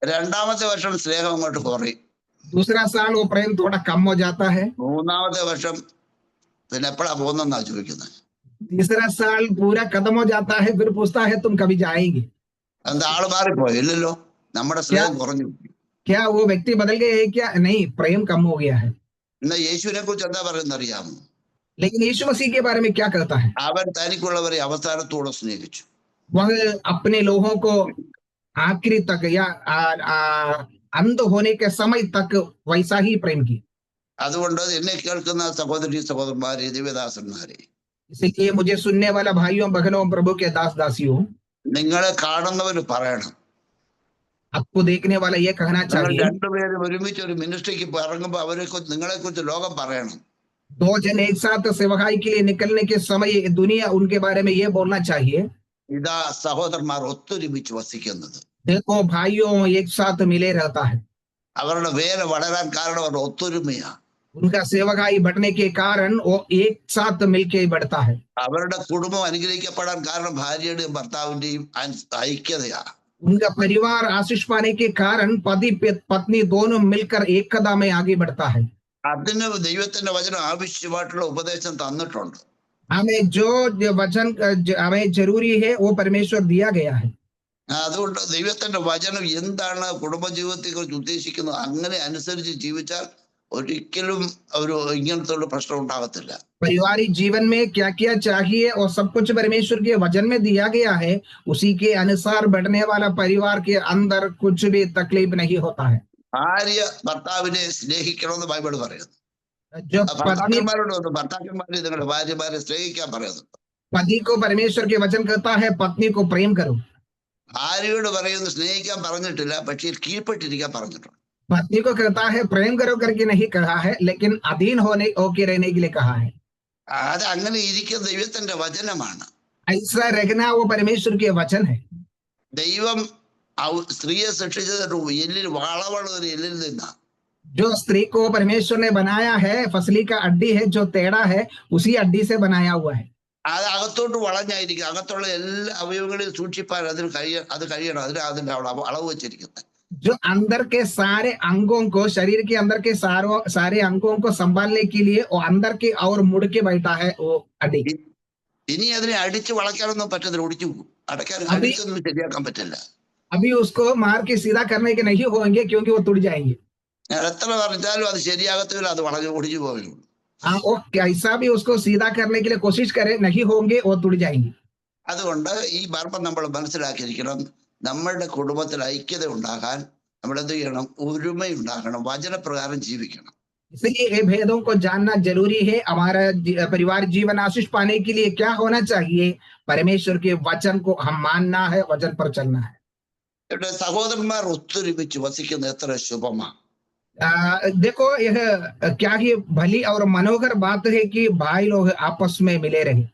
രണ്ടാമത്തെ വർഷം സ്നേഹം അങ്ങോട്ട് കുറയും. दूसरा साल वो प्रेम थोड़ा कम हो जाता है। മൂന്നാമത്തെ വർഷം പിന്നെ എപ്പോഴാ പോകുന്നെന്നാ ചോദിക്കുന്നത്. तीसरा साल पूरा खत्म हो जाता है, फिर पूछता है तुम कभी जाएंगे। എന്താ ആള് മാറിപ്പോയോ? ഇല്ലല്ലോ, നമ്മുടെ സ്നേഹം കുറഞ്ഞു. क्या वो व्यक्ति बदल गए हैं क्या? नहीं, प्रेम कम हो गया है। ഇന്ന് യേശുവിനെ കുറിച്ച് എന്താ പറയുന്നത് അറിയാമോ? लेकिन यीशु मसीह के बारे में क्या कहता है? അവൻ തനിക്കുള്ളവരെ അവസാനത്തോടെ സ്നേഹിച്ചു. वह अपने लोगों को आखिरी तक या अंत होने के समय तक वैसा ही प्रेम किया। അതുകൊണ്ട് എന്നെ കേൾക്കുന്ന സഹോദരി സഹോദരന്മാരെ, ദിവ്യദാസന്മാരെ, इसलिए मुझे सुनने वाला भाइयों बहनों प्रभु के दास दासियों, നിങ്ങളെ കാണുന്നവർ പറയണം. आपको देखने वाला ये कहना നിങ്ങൾ चाहिए, രണ്ടുപേരും ഒരുമിച്ച് ഒരു മിനിസ്ട്രിക്ക് ഇറങ്ങുമ്പോൾ അവരെ നിങ്ങളെ കുറിച്ച് ലോകം പറയണം. 2 जन एक साथ सेवकाई के लिए निकलने के समय दुनिया उनके बारे में ये बोलना चाहिए, ഇതാ സഹോദരന്മാർ ഒത്തൊരുമിച്ച് വസിക്കുന്നത്. देखो भाइयों एक साथ मिले रहता है। അവരുടെ വേല വളരാൻ കാരണം അവരുടെ ഒത്തൊരുമയാ. उनका सेवकाई बढ़ने के कारण वो एक साथ मिलके बढ़ता है। അവരുടെ കുടുംബം അനുഗ്രഹിക്കപ്പെടാൻ കാരണം ഭാര്യയുടെയും ഭർത്താവിന്റെയും ഐക്യതയാ. उनका परिवार आशीष पाने के कारण पति पत्नी दोनों मिलकर एक कदम में आगे बढ़ता है। അതിന് ദൈവത്തിന്റെ വചനം ആവശ്യമായിട്ടുള്ള ഉപദേശം തന്നിട്ടുണ്ട്. हमें जो वचन हमें जरूरी है वो परमेश्वर दिया गया है। അതുകൊണ്ട് ദൈവത്തിന്റെ വചനം എന്താണ് കുടുംബജീവിതത്തെ കുറിച്ച് ഉദ്ദേശിക്കുന്നത് അങ്ങനെ അനുസരിച്ച് ജീവിച്ചാൽ ഒരിക്കലും ഒരു ഇങ്ങനത്തെ ഉള്ള പ്രശ്നം ഉണ്ടാകത്തില്ല. पारिवारिक जीवन में क्या क्या चाहिए और सब कुछ परमेश्वर के वचन में दिया गया है, उसी के अनुसार बढ़ने वाला परिवार के अंदर कुछ भी तकलीफ नहीं होता है। ഭാര്യ ഭർത്താവിനെ സ്നേഹിക്കണമെന്ന് ബൈബിൾ പറയുന്നു. जो पत्नी ഭർത്താക്കന്മാരോട് ഭർത്താക്കന്മാരെ നിങ്ങളുടെ ഭാര്യമാരെ സ്നേഹിക്കാൻ പറയുന്നുണ്ട്. पति को परमेश्वर के वचन कहता है पत्नी को प्रेम करो। ഭാര്യയോട് പറയുന്നു സ്നേഹിക്കാൻ പറഞ്ഞിട്ടില്ല, പക്ഷേ കീഴ്പ്പെട്ടിരിക്കാൻ പറഞ്ഞിട്ടുണ്ട്. पत्नी को कहता है प्रेम करो करके नहीं कहा है, लेकिन अधीन होके रहने के लिए कहा है। അത് അങ്ങനെ ഇരിക്കുന്ന ദൈവത്തിന്റെ വചനമാണ്. ऐसा रहना वो परमेश्वर के वचन है। ദൈവം സ്ത്രീയെ സൃഷ്ടിച്ചത് എല്ലിൽ വളവുള്ള ഒരു എല്ലിൽ നിന്നാണ്. जो स्त्री को परमेश्वर ने बनाया है, फसली का अड्डी है जो टेढ़ा है, उसी अड्डी से बनाया हुआ है। അത് അകത്തോട്ട് വളഞ്ഞായിരിക്കും. അകത്തുള്ള എല്ലാ അവയവങ്ങളെയും സൂക്ഷിപ്പാൻ അത് കഴിയണം. അതിന്റെ അളവ് വെച്ചിരിക്കുന്നത്. जो अंदर के सारे अंगों को, शरीर के अंदर के सारे अंगों को संभालने के लिए वो अंदर के और मुड़ के बैठा है वो अड्डी। ഇനി അതിനെ അടിച്ച് വളയ്ക്കാനൊന്നും പറ്റത്തില്ല. ഒടിച്ചു അടിച്ചൊന്നും ശരിയാക്കാൻ പറ്റില്ല. अभी उसको मार के सीधा करने के नहीं होंगे, क्योंकि वो टूट जाएंगे। ഞാൻ എത്ര പറഞ്ഞാലും അത് ശരിയാകത്തില്ല. അത് ഒടിച്ചു പോവുള്ളൂ. हाँ, वो कैसा भी उसको सीधा करने के लिए कोशिश करे, नहीं होंगे, वो टूट जाएंगे। അതുകൊണ്ട് ഈ മർമ്മം നമ്മൾ മനസ്സിലാക്കിയിരിക്കണം. നമ്മളുടെ കുടുംബത്തിൽ ഐക്യത ഉണ്ടാകാൻ നമ്മൾ എന്ത് ചെയ്യണം? ഒരുമയുണ്ടാകണം. വചനപ്രകാരം ജീവിക്കണം. इसलिए ये भेदों को जानना जरूरी है। हमारा परिवार जीवन आशीष पाने के लिए क्या होना चाहिए? परमेश्वर के वचन को हम मानना है, वचन पर चलना है। ഇവിടെ സഹോദരന്മാർ ഒത്തൊരുമിച്ച് വസിക്കുന്നത് എത്ര ശുഭമാണ്. देखो, यह क्या ही भली और मनोहर बात है कि भाई लोग आपस में मिले रहे।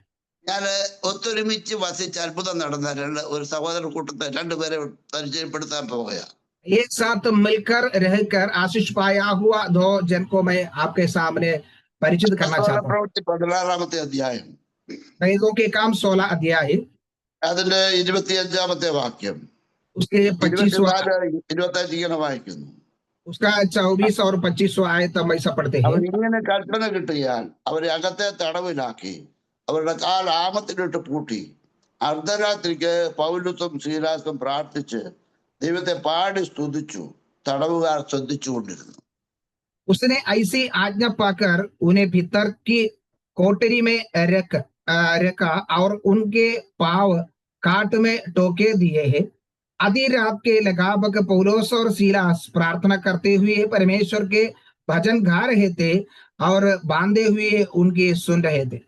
ഞാൻ ഒത്തൊരുമിച്ച് വസിച്ച് അത്ഭുതം നടന്ന ഒരു സഹോദര കൂട്ടത്തെ രണ്ടുപേരെ പരിചയപ്പെടുത്താൻ പോവുക. एक साथ मिलकर रहकर आशीष पाया हुआ दो जन को मैं आपके सामने परिचित करना चाहता हूँ। പ്രവൃത്തി 16-ാമത്തെ അധ്യായം, प्रेरितों के काम 16 अध्याय, അതിന്റെ 25-ാമത്തെ വാക്യം, उसके 25वां, 24-25 ഇങ്ങനെ വായിക്കുന്നു. उसका 24 और 25वां आयत हम ऐसा पढ़ते हैं। അവർ ഇങ്ങനെ കൽപ്പന കിട്ടിയാൽ അവരെ അകത്തെ തടവിലാക്കി അവരുടെ കാൽ ആമത്തിലിട്ട് പൂട്ടി അർദ്ധരാത്രിക്ക് പൗലോസും ശീലാസും പ്രാർത്ഥിച്ച് ദൈവത്തെ പാടി സ്തുതിച്ചു. തടവുകാർ ശ്രദ്ധിച്ചുകൊണ്ടിരുന്നു. उसने ऐसी आज्ञा पाकर उन्हें भीतर की कोठरी में रखा और उनके पांव काट में टोके दिए हैं। आधी रात के लगाभग पौलोस और सीलास प्रार्थना करते हुए परमेश्वर के भजन गा रहे थे और बांधे हुए उनके सुन रहे थे।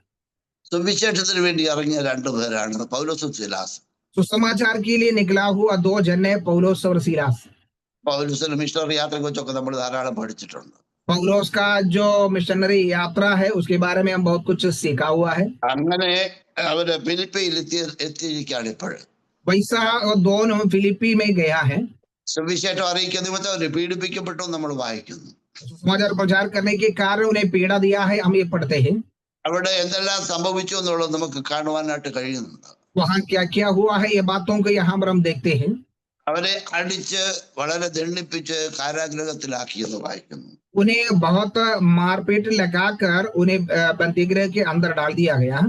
സുവിശേഷത്തിന് വേണ്ടി ഇറങ്ങിയ രണ്ടുപേരാണ് പൗലോസും ശീലാസും. सुसमाचार के लिए निकला हुआ दो जन है, पौलोस और सीलास। പൗലോസിന്റെ മിഷണറി യാത്രയെ കുറിച്ചൊക്കെ നമ്മൾ ധാരാളം പഠിച്ചിട്ടുണ്ട്. पौलोस का जो मिशनरी यात्रा है उसके बारे में हम बहुत कुछ सीखा हुआ है। അങ്ങനെ അവര് ഫിലിപ്പിയിൽ എത്തിയിരിക്കുകയാണ് ഇപ്പോൾ. वैसा दोनों फिलिपी में गया है। സുവിശേഷം അറിയിക്കുന്ന നിമിത്തം അവർ പീഡിപ്പിക്കപ്പെട്ടു നമ്മൾ വായിക്കുന്നു. समाचार प्रचार करने के कारण उन्हें पीड़ा दिया है, हम ये पढ़ते हैं। അവിടെ എന്തെല്ലാം സംഭവിച്ചു എന്നുള്ളത് നമുക്ക് കാണുവാനായിട്ട് കഴിയുന്നുണ്ട്. वहां क्या क्या हुआ है, ये बातों को यहाँ पर हम देखते हैं। അവരെ അടിച്ച് വളരെ ദണ്ഡിപ്പിച്ച് കാരാഗൃഹത്തിലാക്കി എന്ന് വായിക്കുന്നു. उन्हें बहुत मारपीट लगाकर उन्हें बंदीगृह के अंदर डाल दिया गया।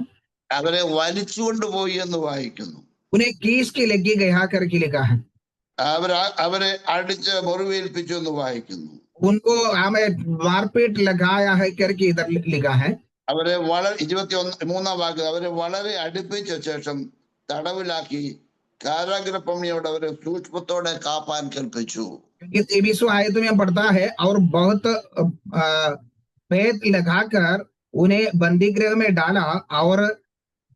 അവരെ വലിച്ചുകൊണ്ടുപോയി എന്ന് വായിക്കുന്നു. उन्हें कीस के लगी गया करके लिखा है। അവരെ അടിച്ച് മുറിവേൽപ്പിച്ചു എന്ന് വായിക്കുന്നു. उनको हमें मारपीट लगाया है करके इधर लिखा है। അവരെ വളരെ 23-ാം വാക്യം, അവരെ വളരെ അടുപ്പിച്ച ശേഷം തടവിലാക്കി കാരാഗ്രഹപ്പണിയോട് അവരെ സൂക്ഷ്മത്തോടെ കാപ്പാൻ കൽപ്പിച്ചു. 23वां आयत में पढ़ता है और बहुत भेद लगाकर उन्हें बंदीगृह में डाला और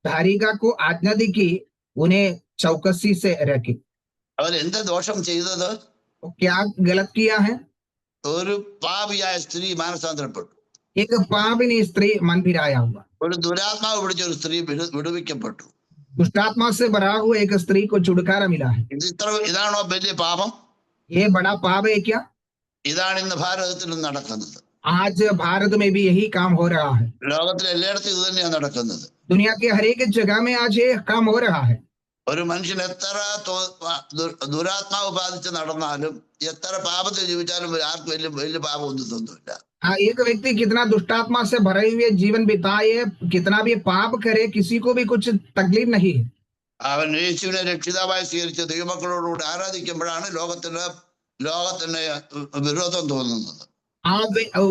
धारिका को आज्ञा दी कि उन्हें चौकसी से रखे। അവരെന്ത് ദോഷം ചെയ്തത്? क्या गलत किया है? ഒരു പാപിയായ സ്ത്രീ മാനസാന്തരപ്പെട്ടു. एक पापिनी स्त्री मन फिराया हुआ, ഒരു ദുരാത്മാവ് പിടിച്ച ഒരു സ്ത്രീ വിടുവിക്കപ്പെട്ടു. दुष्टात्मा से भरा हुआ एक स्त्री को छुटकारा मिला है। ഇതാണോ വലിയ പാപം? ये बड़ा पाप है क्या? ഇതാണ് ഇന്ന് ഭാരതത്തിലും നടക്കുന്നത്. आज भारत में भी यही काम हो रहा है। ലോകത്തിലെ എല്ലായിടത്തും ഇത് തന്നെയാണ് നടക്കുന്നത്. दुनिया के हर एक जगह में आज ये काम हो रहा है। ഒരു മനുഷ്യൻ എത്ര ദുരാത്മാവ് ബാധിച്ച് നടന്നാലും എത്ര പാപത്തിൽ ജീവിച്ചാലും ആർക്കും വലിയ പാപം ഒന്നും തോന്നില്ല. एक व्यक्ति कितना दुष्टात्मा से भरे हुए जीवन बिताए, कितना भी पाप करे, किसी को भी कुछ तकलीफ नहीं है। അവൻ യേശുവിനെ രക്ഷിതാവായി സ്വീകരിച്ച് ദൈവമക്കളോടുകൂടി ആരാധിക്കുമ്പോഴാണ് ലോകത്തിന് വിരോധം തോന്നുന്നത്.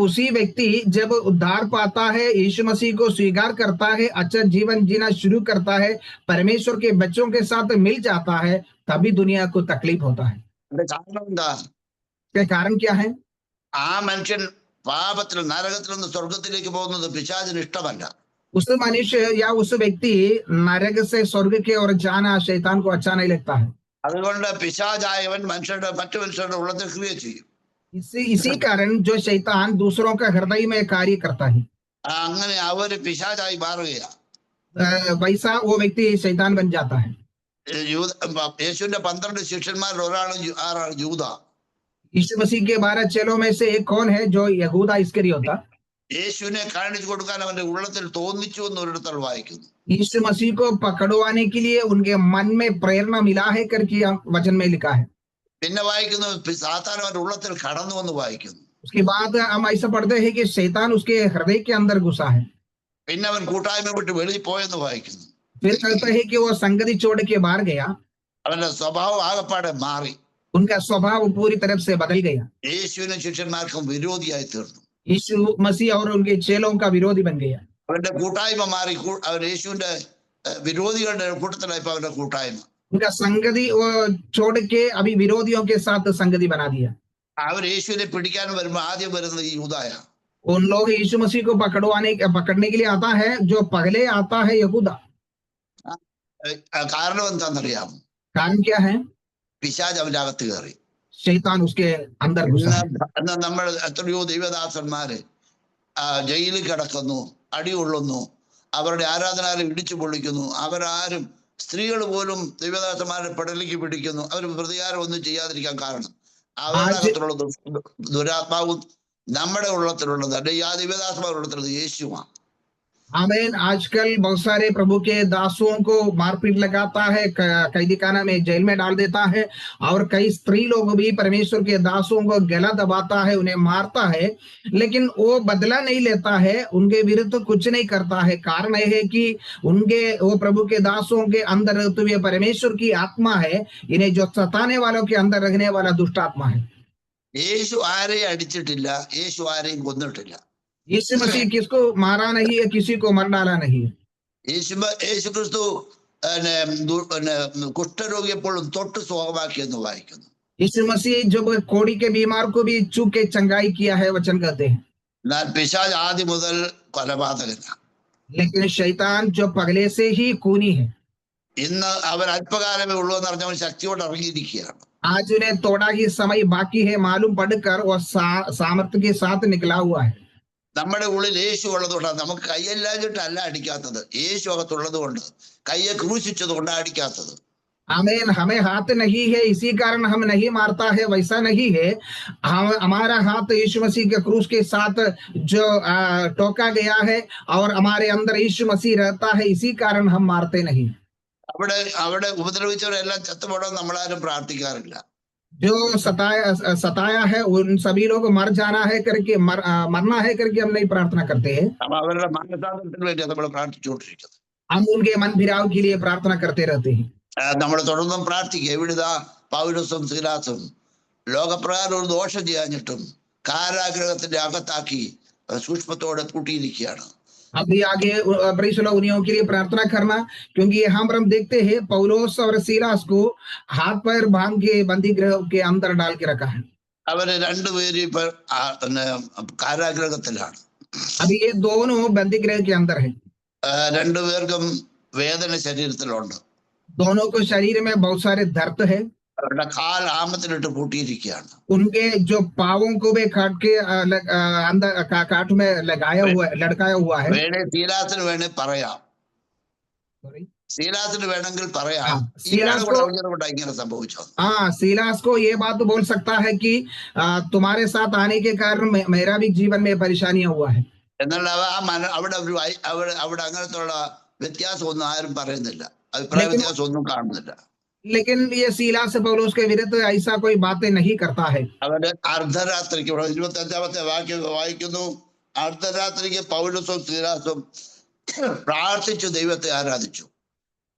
उसी व्यक्ति जब उद्धार पाता है, यीशु मसीह को स्वीकार करता है, अच्छा जीवन जीना शुरू करता है, परमेश्वर के बच्चों के साथ मिल जाता है, तभी दुनिया को तकलीफ होता है। കാരണം എന്താ? इसका कारण क्या है? ആ മനുഷ്യൻ പാപത്തിൽ നരകത്തിൽ നിന്ന് സ്വർഗത്തിലേക്ക് പോകുന്നത് പിശാചിന് ഇഷ്ടമല്ല. उस मनुष्य या उस व्यक्ति नरक से स्वर्ग की ओर जाना शैतान को अच्छा नहीं लगता है। അതുകൊണ്ട് പിശാചായവൻ മറ്റു മനുഷ്യരുടെ ഉള്ളത്തിൽ ക്രിയ ചെയ്യും. इसी कारण जो शैतान दूसरों का हृदय में कार्य करता है, അങ്ങനെ അവര് പിശാചായി മാറുകയാ. वैसा वो व्यक्ति शैतान बन जाता है। യേശുവിന്റെ 12 ശിഷ്യന്മാരിൽ ആരാണ് യൂദ. यीशु मसीह के 12 चेलों में से एक कौन है? जो यहूदा इस्करियोता। യേശുവിനെ കാണിച്ചു കൊടുക്കാൻ അവന്റെ ഉള്ളത്തിൽ തോന്നിച്ചു എന്ന് ഒരിടത്തിൽ വായിക്കുന്നു. यीशु मसीह को पकड़वाने के लिए उनके मन में प्रेरणा मिला है करके वचन में लिखा है। പിന്നെ വായിക്കുന്നു സാത്താൻ അവന്റെ ഉള്ളത്തിൽ കടന്നു എന്ന് വായിക്കുന്നു. उसके बाद हम ऐसा पढ़ते हैं कि शैतान उसके हृदय के अंदर घुसा है। പിന്നെ അവൻ കൂട്ടായ്മ വിട്ട് വെളിയിൽ പോയെന്ന് വായിക്കുന്നു. फिर कहते हैं कि वो संगति छोड़ के बाहर गया। അവന്റെ സ്വഭാവം ആകപ്പാടെ മാറി. उनका स्वभाव पूरी तरफ से बदल गया। യേശുവിനും ശിഷ്യന്മാർക്കും വിരോധിയായി തീർന്നു. यीशु मसीह और उनके चेलों का विरोधी बन गया। അവന്റെ കൂട്ടായ്മ മാറി. അവൻ യേശുവിന്റെ വിരോധികളുടെ കൂട്ടത്തിലായി അവന്റെ കൂട്ടായ്മ. उनका संगति वो छोड़ के अभी विरोधियों के साथ संगति बना दिया। അവർ യേശുവിനെ പിടിക്കാൻ വരുമ്പോൾ ആദ്യം വരുന്നത് ഈ യൂദായ. उन लोग यीशु मसीह को पकड़ने के लिए आता है, जो पहले आता है यहूदा। കാരണം എന്താണെന്നറിയാമോ? कारण क्या है? പിശാച് അവന്റെ അകത്ത് കയറി. शैतान उसके अंदर घुसा है। എന്നാൽ നമ്മൾ എത്രയോ ദൈവദാസന്മാര് ജയിലിൽ കിടക്കുന്നു, അടികൊള്ളുന്നു, അവരുടെ ആരാധനാലയം ഇടിച്ചു പൊളിക്കുന്നു. അവരാരും സ്ത്രീകൾ പോലും ദൈവദാസന്മാരുടെ പെടലിക്ക് പിടിക്കുന്നു. അവർ പ്രതികാരം ഒന്നും ചെയ്യാതിരിക്കാൻ കാരണം അവരുടെ അകത്തുള്ള ദുരാത്മാവും നമ്മുടെ ഉള്ളത്തിലുള്ളത് അല്ലെ ആ ദൈവദാസന്മാരുടെ ഉള്ളത്തിലുള്ളത് യേശുവാണ്. आमीन। आजकल बहुत सारे प्रभु के दासों को मारपीट लगाता है, कैदी खाना में जेल में डाल देता है, और कई स्त्री लोग भी परमेश्वर के दासों को गला दबाता है, उन्हें मारता है, लेकिन वो बदला नहीं लेता है, उनके विरुद्ध कुछ नहीं करता है। कारण यह है कि वो प्रभु के दासों के अंदर तो ये परमेश्वर की आत्मा है, इन्हें जो सताने वालों के अंदर रखने वाला दुष्ट आत्मा है। യേശു ആരെയും അടിച്ചിട്ടില്ല, യേശു आരെയും കൊന്നിട്ടില്ല. यीशु मसीह किसको मारा नहीं है, किसी को मर डाला नहीं है। യേശു ക്രിസ്തു കുഷ്ഠരോഗിയെപ്പോഴും തൊട്ട് സുഖമാക്കി എന്ന് വായിക്കുന്നു. यीशु मसीह जो कोड़ी के बीमार को भी छू के चंगाई किया है, वचन कहते हैं। എന്നാൽ പിശാച് ആദ്യം മുതൽ കൊലപാതകനാണ്. लेकिन शैतान जो पहले से ही खूनी है। ഇന്ന് അവൻ അല്പകാലമേ ഉള്ളൂ എന്ന് പറഞ്ഞവൻ ശക്തിയോടെ ഇറങ്ങിയിരിക്കുകയാണ്. आज उन्हें थोड़ा ही समय बाकी है मालूम पड़कर और सामर्थ्य के साथ निकला हुआ है। നമ്മുടെ ഉള്ളിൽ യേശു ഉള്ളതുകൊണ്ടാണ് നമുക്ക് കൈയല്ലാഞ്ഞിട്ടല്ല അടിക്കാത്തത്, യേശു അകത്തുള്ളത് കൊണ്ട്, കയ്യെ ക്രൂശിച്ചത് കൊണ്ടാണ് അടിക്കാത്തത്. आमीन। हमें हाथ नहीं है इसी कारण हम नहीं मारता है, वैसा नहीं है। हमारा हाथ यीशु मसीह के क्रूस के साथ जो टोका गया है और हमारे अंदर यीशु मसीह रहता है, इसी कारण हम मारते नहीं। അവിടെ ഉപദ്രവിച്ചവരെല്ലാം ചത്തുപോടാൻ നമ്മളാരും പ്രാർത്ഥിക്കാറില്ല. जो सताया है उन सभी लोग मर जाना है करके मरना है करके हम नहीं प्रार्थना करते हैं। അവരുടെ മാനസാന്തരത്തിന് വേണ്ടി നമ്മൾ പ്രാർത്ഥിച്ചുകൊണ്ടിരിക്കുന്നത്. हम उनके मन फिराव के लिए प्रार्थना करते रहते हैं। നമ്മൾ തുടർന്നും പ്രാർത്ഥിക്കുക. എവിടുതാ പൗലോസും സീലാസും ലോകപ്രകാരം ഒരു ദോഷം ചെയ്യാഞ്ഞിട്ടും കാരാഗ്രഹത്തിന്റെ അകത്താക്കി സൂക്ഷ്മത്തോടെ പൂട്ടിയിരിക്കുകയാണ്. अभी आगे उन्हीं के लिए प्रार्थना करना, क्योंकि यहाँ पर हम देखते हैं पौलोस और सीलास को हाथ पैर बांध के बंदी गृह के अंदर डाल के रखा है। അവര് രണ്ടുപേരും ഇപ്പൊ കാരാഗ്രഹത്തിലാണ്. अभी ये दोनों बंदी गृह के अंदर है। രണ്ടുപേർക്കും വേദന ശരീരത്തിലുണ്ട്. दोनों को शरीर में बहुत सारे दर्द है। അവരുടെ കാൽ ആമത്തിലിട്ട് പൂട്ടിയിരിക്കുകയാണ്. उनके जो पावों को भी काट के अंदर काट में लटकाया हुआ है। വേണേ സീലാസിന് വേണേ പറയാം, സീലാസിന് വേണമെങ്കിൽ പറയാം ഇങ്ങനെ സംഭവിച്ചു. हाँ, सीलास को ये बात बोल सकता है कि तुम्हारे साथ आने के कारण मेरा भी जीवन में परेशानियां हुआ है। എന്നാൽ അവിടെ അങ്ങനത്തുള്ള വ്യത്യാസം ഒന്നും ആരും പറയുന്നില്ല, അഭിപ്രായ വ്യത്യാസം ഒന്നും കാണുന്നില്ല. लेकिन ये सीलास पौलुस के विरुद्ध ऐसा कोई बातें नहीं करता है। അവര് അർദ്ധരാത്രിക്ക് 25ാമത്തെ വാക്യം വായിക്കുന്നു. അർദ്ധരാത്രിക്ക് പൗലോസും സീലാസും പ്രാർത്ഥിച്ചു ദൈവത്തെ ആരാധിച്ചു.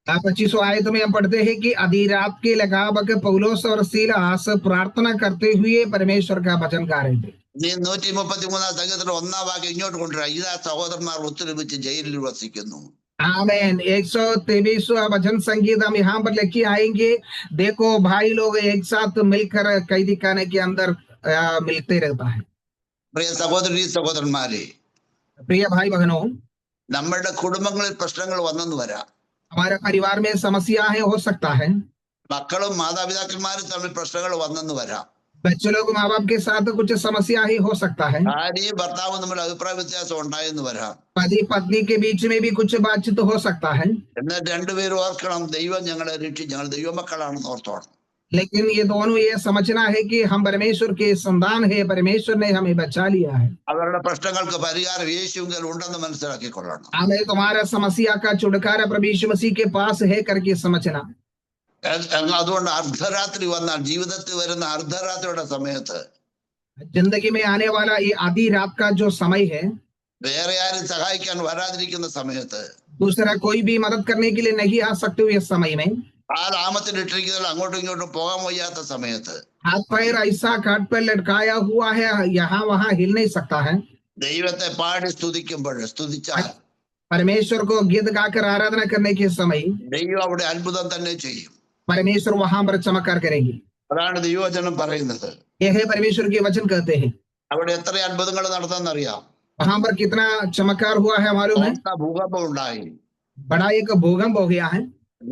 25 आयत में हम पढ़ते हैं कि आधी रात के लगभग पौलुस और सीलास प्रार्थना करते हुए परमेश्वर का वचन गा रहे थे। 133 സംഗീതത്തിന്റെ 1-ാം വാക്യം ഇങ്ങോട്ട് കൊണ്ടുവരാം. ഇതാ സഹോദരന്മാർ ഒത്തൊരുമിച്ച് ജയിലിൽ വസിക്കുന്നു. आमीन। 123वां वचन संगीत हम यहाँ पर लेके आएंगे। देखो भाई लोग एक साथ मिलकर कैदी खाने के अंदर मिलते रहता है। പ്രിയ സഹോദരി സഹോദരന്മാരെ, प्रिय भाई बहनों, നമ്മുടെ കുടുംബങ്ങളിൽ പ്രശ്നങ്ങൾ വന്നെന്ന് വരാം. हमारे परिवार में समस्याएं हो सकता है। മക്കളും മാതാപിതാക്കന്മാരും തമ്മിൽ പ്രശ്നങ്ങൾ വന്നെന്ന് വരാം. बच्चे लोग माँ बाप के साथ कुछ समस्या ही हो सकता है, ഭാര്യയും ഭർത്താവും തമ്മിൽ അഭിപ്രായ വ്യത്യാസം ഉണ്ടായെന്ന് വരാം. पति पत्नी के बीच में भी कुछ बातचीत हो सकता है. എന്നാൽ രണ്ടുപേരും ഓർക്കണം, ദൈവം ഞങ്ങളെ രക്ഷിച്ച്, ഞങ്ങൾ ദൈവമക്കളാണെന്ന് ഓർത്തോണം. लेकिन ये दोनों ये समझना है कि हम परमेश्वर के संतान है, परमेश्वर ने हमें बचा लिया है. അവരുടെ പ്രശ്നങ്ങൾക്ക് പരിഹാരം യേശുവിൽ ഉണ്ടെന്ന് മനസ്സിലാക്കിക്കൊള്ളണം. हमें तुम्हारा समस्या का छुटकारा प्रभु यीशु मसीह के पास है करके समझना. അതുകൊണ്ട് അർദ്ധരാത്രി വന്നാൽ, ജീവിതത്തിൽ വരുന്ന അർദ്ധരാത്രിയുടെ സമയത്ത് जिंदगी में आने वाला ये आधी रात का जो समय है, വേറെ ആരും സഹായിക്കാൻ വരാതിരിക്കുന്ന സമയത്ത്, दूसरा कोई भी मदद करने के लिए नहीं आ सकते हुए इस समय में, ആമത്തിലിട്ടിരിക്കുന്നതിൽ അങ്ങോട്ടും ഇങ്ങോട്ടും പോകാൻ വയ്യാത്ത സമയത്ത്, हाथ पैर ऐसा काट पर लटकाया हुआ है, यहाँ वहां हिल नहीं सकता है, ദൈവത്തെ പാടി സ്തുതിച്ചാൽ परमेश्वर को गीत गाकर आराधना करने के समय ദൈവം അവിടെ അത്ഭുതം തന്നെ ചെയ്യും. परमेश्वर वहां पर चमत्कार करेंगे. അതാണ് ദൈവവചനം പറയുന്നത്. यह है परमेश्वर के वचन कहते हैं. അവിടെ എത്ര അത്ഭുതങ്ങൾ നടത്താന്നറിയാം. वहां पर कितना चमत्कार हुआ है मालूम है? ഭൂകമ്പം ഉണ്ടായി. बड़ा एक भूकंप हो गया है.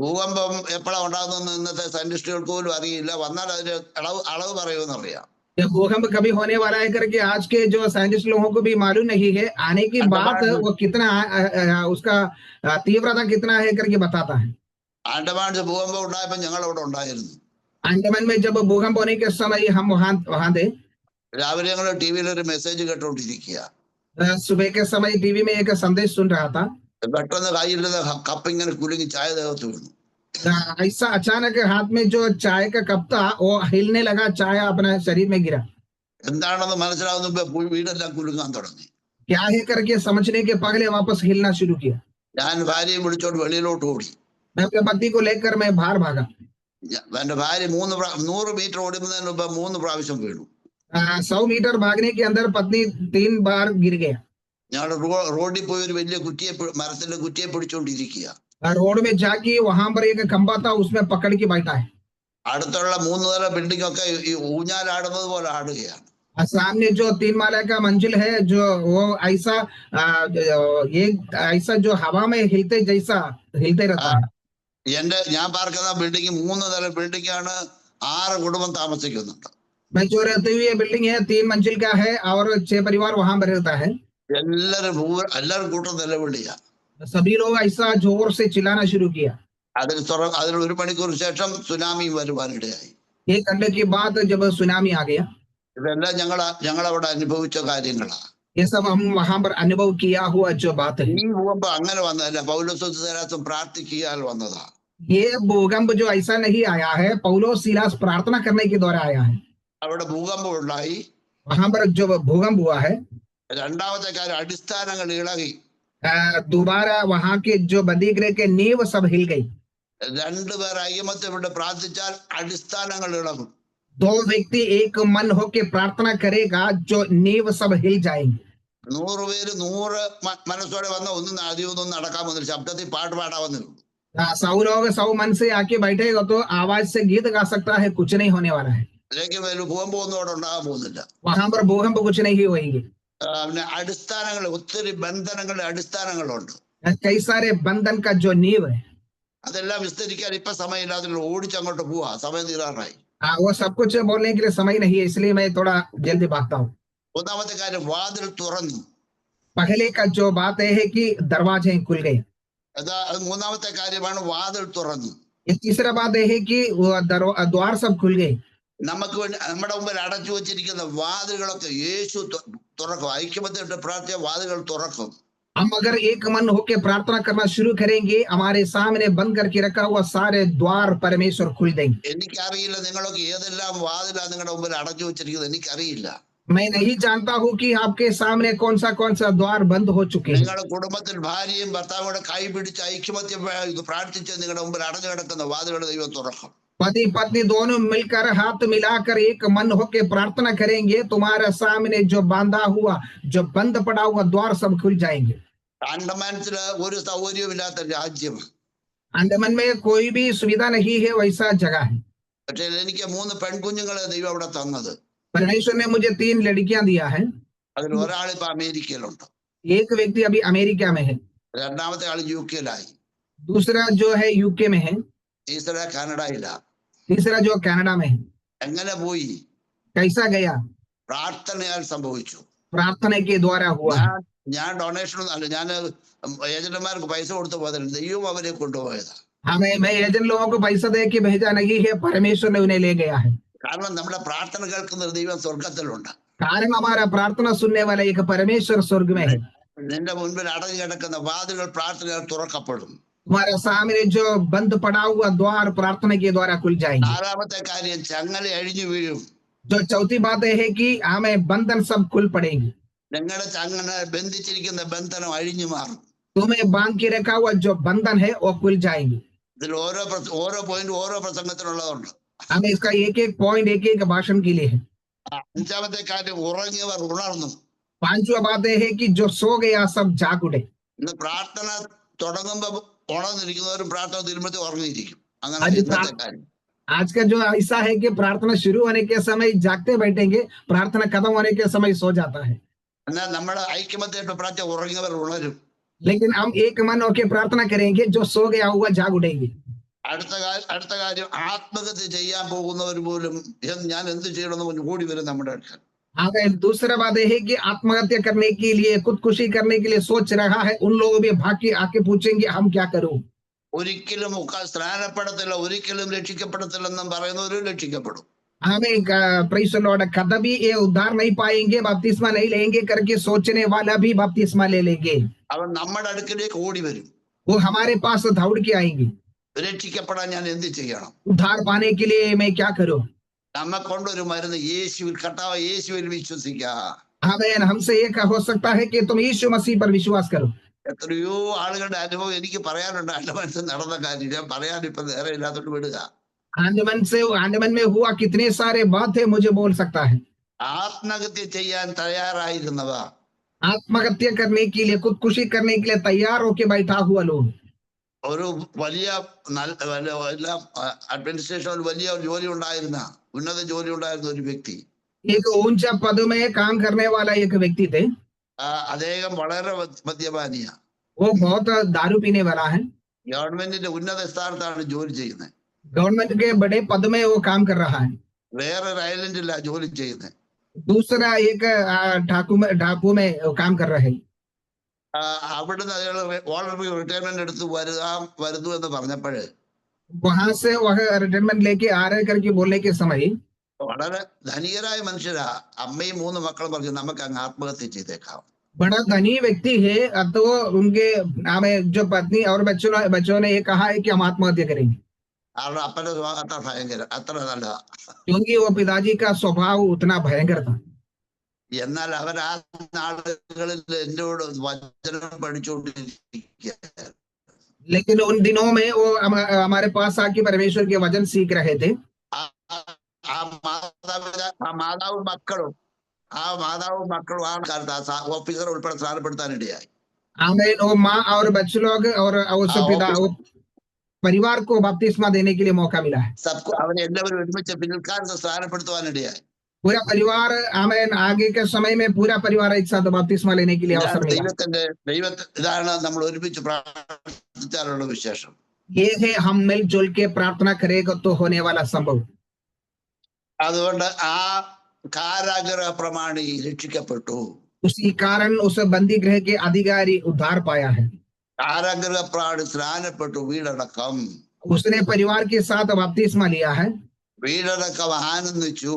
ഭൂകമ്പം എപ്പോഴാണ് ഉണ്ടാകുന്നതെന്ന് ഇന്നത്തെ സയന്റിസ്റ്റുകൾക്ക് പോലും അറിയില്ല. വന്നാൽ അതിന് അളവ് പറയുമെന്നറിയാം. यह भूकंप कभी होने वाला है करके आज के जो साइंटिस्ट लोगों को भी मालूम नहीं है. आने की बात वो कितना उसका तीव्रता कितना है करके बताता है. ആൻഡമാൻസ് ഭൂകമ്പം ഉണ്ടായപ്പോൾ ഞങ്ങൾ അവിടെ ഉണ്ടായിരുന്നു. अंडमान में जब भूकंप होने के समय हम वहां थे. രാവിലെ ഞങ്ങൾ ടിവിയിൽ ഒരു മെസ്സേജ് കേട്ടോണ്ടിരിക്കുക. सुबह के समय टीवी में एक संदेश सुन रहा था. പെട്ടെന്ന് കയ്യിലുള്ള കപ്പ് ഇങ്ങനെ കുലുങ്ങി ചായ ദേഹത്ത് വീണു. ऐसा अचानक हाथ में जो चाय का कप था वो हिलने लगा, चाय अपने शरीर में गिरा. എന്താണെന്ന് മനസ്സിലാവുന്ന വീടെല്ലാം കുലുങ്ങാൻ തുടങ്ങി. क्या है करके समझने के पहले वापस हिलना शुरू किया. ഞാൻ ഭാര്യയെ വിളിച്ചോണ്ട് വെളിയിലോട്ട് ഓടി. मैं अपने पति को लेकर मैं बाहर भागा. എന്റെ ഭാര്യ 100 മീറ്റർ ഓടുന്നതിന് മുമ്പ് 3 പ്രാവശ്യം വീണു. 100 मीटर भागने के अंदर पत्नी 3 बार गिर गया. ഞങ്ങൾ റോഡിൽ പോയി ഒരു വലിയ മരത്തിന്റെ കുറ്റിയെ പിടിച്ചോണ്ടിരിക്കുക. रोड में जाके वहां पर एक खंबा था, उसमें पकड़ के बैठा है. അടുത്തുള്ള 3 നില ബിൽഡിംഗ് ഒക്കെ ഈ ഊഞ്ഞാലാടുന്നത് പോലെ ആടുകയാണ്. सामने जो 3 माला का मंजिल है, जो वो ऐसा एक ऐसा जो हवा में हिलते जैसा हिलते रहता है. ഞാൻ പാർക്കുന്ന ബിൽഡിംഗ് 3 നില ബിൽഡിംഗ് ആണ്. 6 കുടുംബം താമസിക്കുന്നുണ്ട്. मैं जो रहते हुए बिल्डिंग है 3 मंजिल का है और 6 परिवार वहां पर रहता है. എല്ലാരും കൂട്ടം നിലവിളിയാ. सभी लोग ऐसा जोर से चिल्लाना शुरू किया. അതിൽ 1 മണിക്കൂർ ശേഷം സുനാമി വരുവാനിടയായി. 1 घंटे के बाद जब सुनामी आ गया. ഇതെല്ലാം ഞങ്ങൾ അവിടെ അനുഭവിച്ച കാര്യങ്ങളാ. ये सब हम वहां पर अनुभव किया हुआ जो बात है. ഈ ഭൂകമ്പം അങ്ങനെ വന്നതല്ല, പൗലോസും സീലാസും പ്രാർത്ഥിക്കാൻ വന്നതാ. ये भूकंप जो ऐसा नहीं आया है, पौलोस सीलास प्रार्थना करने के द्वारा आया है. അവിടെ ഭൂകമ്പം ഉണ്ടായി. वहां पर जो भूकंप हुआ है, രണ്ടാമത്തെ കാര്യം അടിസ്ഥാനങ്ങൾ ഇളകി. दोबारा वहां के जो बंदीगृह के नींव सब हिल गई. 2 പേർ ഐകമത്യപ്പെട്ട് പ്രാർത്ഥിച്ചാൽ അടിസ്ഥാനങ്ങൾ ഇളകും. 2 व्यक्ति एक मन होके प्रार्थना करेगा, जो नींव सब हिल जाएंगे. 100 പേര് 100 മനസ്സോടെ വന്ന ഒന്നും അധികമൊന്നും നടക്കാൻ വന്നില്ല. ശബ്ദത്തിൽ പാട്ട് പാടാവുന്നുള്ളൂ. 100 लोग 100 मन से आके बैठेगा तो आवाज से गीत गा सकता है, कुछ नहीं होने वाला है. അല്ലെങ്കിൽ ഭൂകമ്പം ഒന്നും അവിടെ ഉണ്ടാകാൻ പോകുന്നില്ല. वहां पर भूकंप कुछ नहीं होएंगे. പിന്നെ അടിസ്ഥാനങ്ങൾ, ഒത്തിരി ബന്ധനങ്ങളുടെ അടിസ്ഥാനങ്ങളുണ്ട്. कई सारे बंधन का जो नींव है, അതെല്ലാം വിസ്തരിക്കാൻ ഇപ്പൊ സമയമില്ലാതെ ഓടിച്ചങ്ങോട്ട് പോവാ. സമയം തീരാറായി. वो सब कुछ बोलने के लिए समय नहीं है, इसलिए मैं थोड़ा जल्दी भागता हूँ. ഒന്നാമത്തെ കാര്യം വാതിൽ തുറന്നു. पहले का जो बात है कि दरवाजे खुल गए. മൂന്നാമത്തെ കാര്യമാണ് വാതിൽ തുറന്നു. ये तीसरा बात है कि द्वार सब खुल गए. നമുക്ക് വേണ്ടി നമ്മുടെ മുമ്പിൽ അടച്ചു വെച്ചിരിക്കുന്ന വാതിലുകളൊക്കെ യേശു തുറക്കും. ഐക്യമത്യമായിട്ട് പ്രാർത്ഥിച്ച വാതിലുകൾ തുറക്കും. हम अगर एक मन होकर प्रार्थना करना शुरू करेंगे, हमारे सामने बंद करके रखा हुआ सारे द्वार परमेश्वर खुल देंगे. എനിക്കറിയില്ല നിങ്ങളൊക്കെ ഏതെല്ലാം വാതിലാണ് നിങ്ങളുടെ മുമ്പിൽ അടച്ചു വെച്ചിരിക്കുന്നത്. എനിക്കറിയില്ല. मैं नहीं जानता हूँ कि आपके सामने कौन सा द्वार बंद हो चुके हैं. നിങ്ങളുടെ കുടുംബത്തിൽ ഭാര്യയും ഭർത്താവും കൂടെ കൈ പിടിച്ച് ഐക്യമത്യം പ്രാർത്ഥിച്ച് നിങ്ങളുടെ മുമ്പിൽ അടഞ്ഞു കിടക്കുന്ന വാതിലുകൾ ദൈവം തുറക്കും. पति पत्नी दोनों मिलकर हाथ मिलाकर एक मन होकर प्रार्थना करेंगे, तुम्हारे सामने जो बांधा हुआ, जो बंद पड़ा हुआ द्वार सब खुल जाएंगे. ആൻഡമാൻസില് ഒരു സൗകര്യമില്ലാത്ത രാജ്യം. अंडमान में कोई भी सुविधा नहीं है, वैसा जगह है. പക്ഷേ എനിക്ക് 3 പെൺകുഞ്ഞുങ്ങളെ ദൈവം അവിടെ തന്നത്. परमेश्वर ने मुझे 3 लड़कियां दिया है. അതിൽ ഒരാൾ ഇപ്പൊ അമേരിക്കയിലുണ്ട്. एक व्यक्ति अभी अमेरिका में है. രണ്ടാമത്തെ ആൾ യുകെയിലായി. दूसरा जो है यूके में है. तीसरा കാനഡയിലാ. तीसरा जो कनाडा में है. എങ്ങനെ പോയി? कैसा गया? പ്രാർത്ഥനയാൽ സംഭവിച്ചു. प्रार्थना के द्वारा हुआ है। ഞാൻ ഡൊണേഷൻ അല്ല, ഞാൻ ഏജന്റുമാർക്ക് പൈസ കൊടുത്തു പോയതല്ല, ദൈവം അവരെ കൊണ്ടുപോയതാ. मैं एजेंट लोगों को पैसा दे के भेजा नहीं है, परमेश्वर ने उन्हें ले गया है। കാരണം നമ്മുടെ പ്രാർത്ഥന കേൾക്കുന്ന ഒരു ദൈവം സ്വർഗത്തിലുണ്ട്. कारण हमारा प्रार्थना सुनने वाला एक परमेश्वर स्वर्ग में है। നിന്റെ മുൻപിൽ അടഞ്ഞു കിടക്കുന്ന വാതിലുകൾ പ്രാർത്ഥനയാൽ തുറക്കപ്പെടും. तुम्हारे सामने जो बंद पड़ा हुआ द्वार प्रार्थना के द्वारा खुल जाएंगे। നാലാമത്തെ കാര്യം, ചങ്ങല അഴിഞ്ഞു വീഴും. जो चौथी बात है कि हमें बंधन सब खुल पड़ेंगे। നിങ്ങളുടെ ചങ്ങല ബന്ധിച്ചിരിക്കുന്ന ബന്ധനം അഴിഞ്ഞു മാറും. तुम्हें बांध के रखा हुआ जो बंधन है वो खुल जाएंगे। ഇതിൽ ഓരോ പോയിന്റ് ഓരോ പ്രസംഗത്തിനുള്ളതുണ്ട്. हमें इसका एक एक पॉइंट एक एक भाषण के लिए है। അഞ്ചാമത്തെ കാര്യം, ഉറങ്ങിയവർ ഉണർന്നു. पांचवा बात है कि जो सो गया सब जाग उठे। ഇന്ന് പ്രാർത്ഥന തുടങ്ങുമ്പോ ഉണർന്നിരിക്കുന്നവരും പ്രാർത്ഥന തീരുമ്പോഴത്തെ ഉറങ്ങിയിരിക്കും. അങ്ങനെ आज ഇന്നത്തെ കാര്യം. आज का जो ऐसा है कि प्रार्थना शुरू होने के समय जागते बैठेंगे, प्रार्थना खत्म होने के समय सो जाता है। എന്നാൽ നമ്മുടെ ഐക്യമത്യമായിട്ട് പ്രാർത്ഥന ഉറങ്ങിയവർ ഉണരും. लेकिन हम एक मन होकर प्रार्थना करेंगे, जो सो गया हुआ जाग उठेंगे। അടുത്ത കാര്യം, ആത്മഹത്യ ചെയ്യാൻ പോകുന്നവർ പോലും ഞാൻ എന്ത് ചെയ്യണമെന്ന് കൂടി വരും നമ്മുടെ അടുക്കൽ. अगर दूसरा बात है कि आत्महत्या करने के लिए, खुदकुशी करने के लिए सोच रहा है, उन लोगों भी भाग के आके पूछेंगे हम क्या करूं। ഒരിക്കലും സ്നാനപ്പെടത്തില്ല, ഒരിക്കലും രക്ഷിക്കപ്പെടത്തില്ലെന്നും പറയുന്നവരും രക്ഷിക്കപ്പെടും. हमें प्रेज़ द लॉर्ड, कभी ये उद्धार नहीं पाएंगे, बपतिस्मा नहीं लेंगे करके सोचने वाला भी बपतिस्मा ले लेंगे। അവൻ നമ്മുടെ അടുക്കിലേക്ക് ഓടി വരും. वो हमारे पास दौड़ के आएंगे। രക്ഷിക്കപ്പെടാൻ ഞാൻ എന്ത് ചെയ്യണം? उद्धार पाने के लिए मैं क्या करूं? നമ്മെ കൊണ്ടൊരു മരുന്ന്, യേശുവിൽ, കർത്താവ് യേശുവിൽ വിശ്വസിക്കുക. हमें हमसे एक हो सकता है कि तुम यीशु मसीह पर विश्वास करो। എത്രയോ ആളുകളുടെ അനുഭവം എനിക്ക് പറയാനുണ്ട്. എന്റെ മനസ്സിൽ നടന്ന കാര്യം ഞാൻ പറയാൻ ഇപ്പൊ നേരെ ഇല്ലാത്തോണ്ട് വിടുക. आंदमान में हुआ कितने सारे बात है, मुझे बोल सकता है। ആത്മഹത്യ ചെയ്യാൻ തയ്യാറായിരുന്നവ, आत्महत्या करने के लिए, खुदकुशी करने के लिए तैयार होके बैठा हुआ लोग, ഒരു വലിയ അഡ്മിനിസ്ട്രേഷൻ വലിയ ജോലി ഉണ്ടായിരുന്ന, ഉന്നത ജോലി ഉണ്ടായിരുന്ന ഒരു വ്യക്തി, एक ऊंचा पद में काम करने वाला एक व्यक्ति थे। അദ്ദേഹം വളരെ മദ്യപാനിയ. वो बहुत दारू पीने वाला है। ഗവൺമെന്റിന്റെ ഉന്നത സ്ഥാനത്താണ് ജോലി ചെയ്യുന്നത്. गवर्नमेंट के बड़े पद में वो काम कर रहा है। വേറൊരു ഐലൻഡില്ല ജോലി ചെയ്യുന്നത്. दूसरा एक ढाकू में वो काम कर रहा है। അവിടുന്ന് അയാൾ വോളണ്ടറി റിട്ടയർമെന്റ് എടുത്ത് വരുന്നു എന്ന് പറഞ്ഞപ്പോഴ്, वहां से वह रिटायरमेंट लेके आ रहे करके बोलने के समय വളരെ ധനികരായ മനുഷ്യരാ, അമ്മയും 3 മക്കളും പറഞ്ഞു നമുക്ക് അങ്ങ് ആത്മഹത്യ ചെയ്തേക്കാം. बड़ा धनी व्यक्ति है, तो उनके हमें जो पत्नी और बच्चों ने ये कहा है कि हम आत्महत्या करेंगे। അവരുടെ അപ്പന്റെ സ്വഭാവം അത്ര ഭയങ്കര, അത്ര നല്ലതാ. क्योंकि वो पिताजी का स्वभाव उतना भयंकर था। എന്നാൽ അവർ ആ നാളുകളിൽ എന്നോട് വചനം പഠിച്ചുകൊണ്ടിരിക്കുക. लेकिन उन दिनों में वो हमारे पास आके परमेश्वर के वचन सीख रहे थे। മാതാവും മക്കളും ആ കാലത്ത് ഓഫീസർ ഉൾപ്പെടെ സ്ഥാനപ്പെടുത്താനിടയായി. आमीन। वो माँ और बच्चे लोग और उस पिता परिवार को बपतिस्मा देने के लिए मौका मिला है। അവരെ എല്ലാവരും ഒരുമിച്ച് പിൽക്കാലത്ത് സ്ഥാനപ്പെടുത്തുവാനിടയായി. पूरा परिवार, आमीन, आगे के समय में पूरा परिवार एक साथ बपतिस्मा लेने के लिए अवसर मिला। ഇതാണ് നമ്മൾ ഒരുമിച്ച് പ്രാർത്ഥിച്ചാലുള്ള വിശേഷം. ये है हम मिलजुल के प्रार्थना करेगा तो होने वाला संभव। അതുകൊണ്ട് ആ കാരാഗ്രഹ പ്രമാണി രക്ഷിക്കപ്പെട്ടു. उसी कारण उस बंदी गृह के अधिकारी उद्धार पाया है। കാരാഗ്രഹ പ്രാണി സ്നാനപ്പെട്ടു, വീടടക്കം. उसने परिवार के साथ बपतिस्मा लिया है। വീടടക്കം ആനന്ദിച്ചു.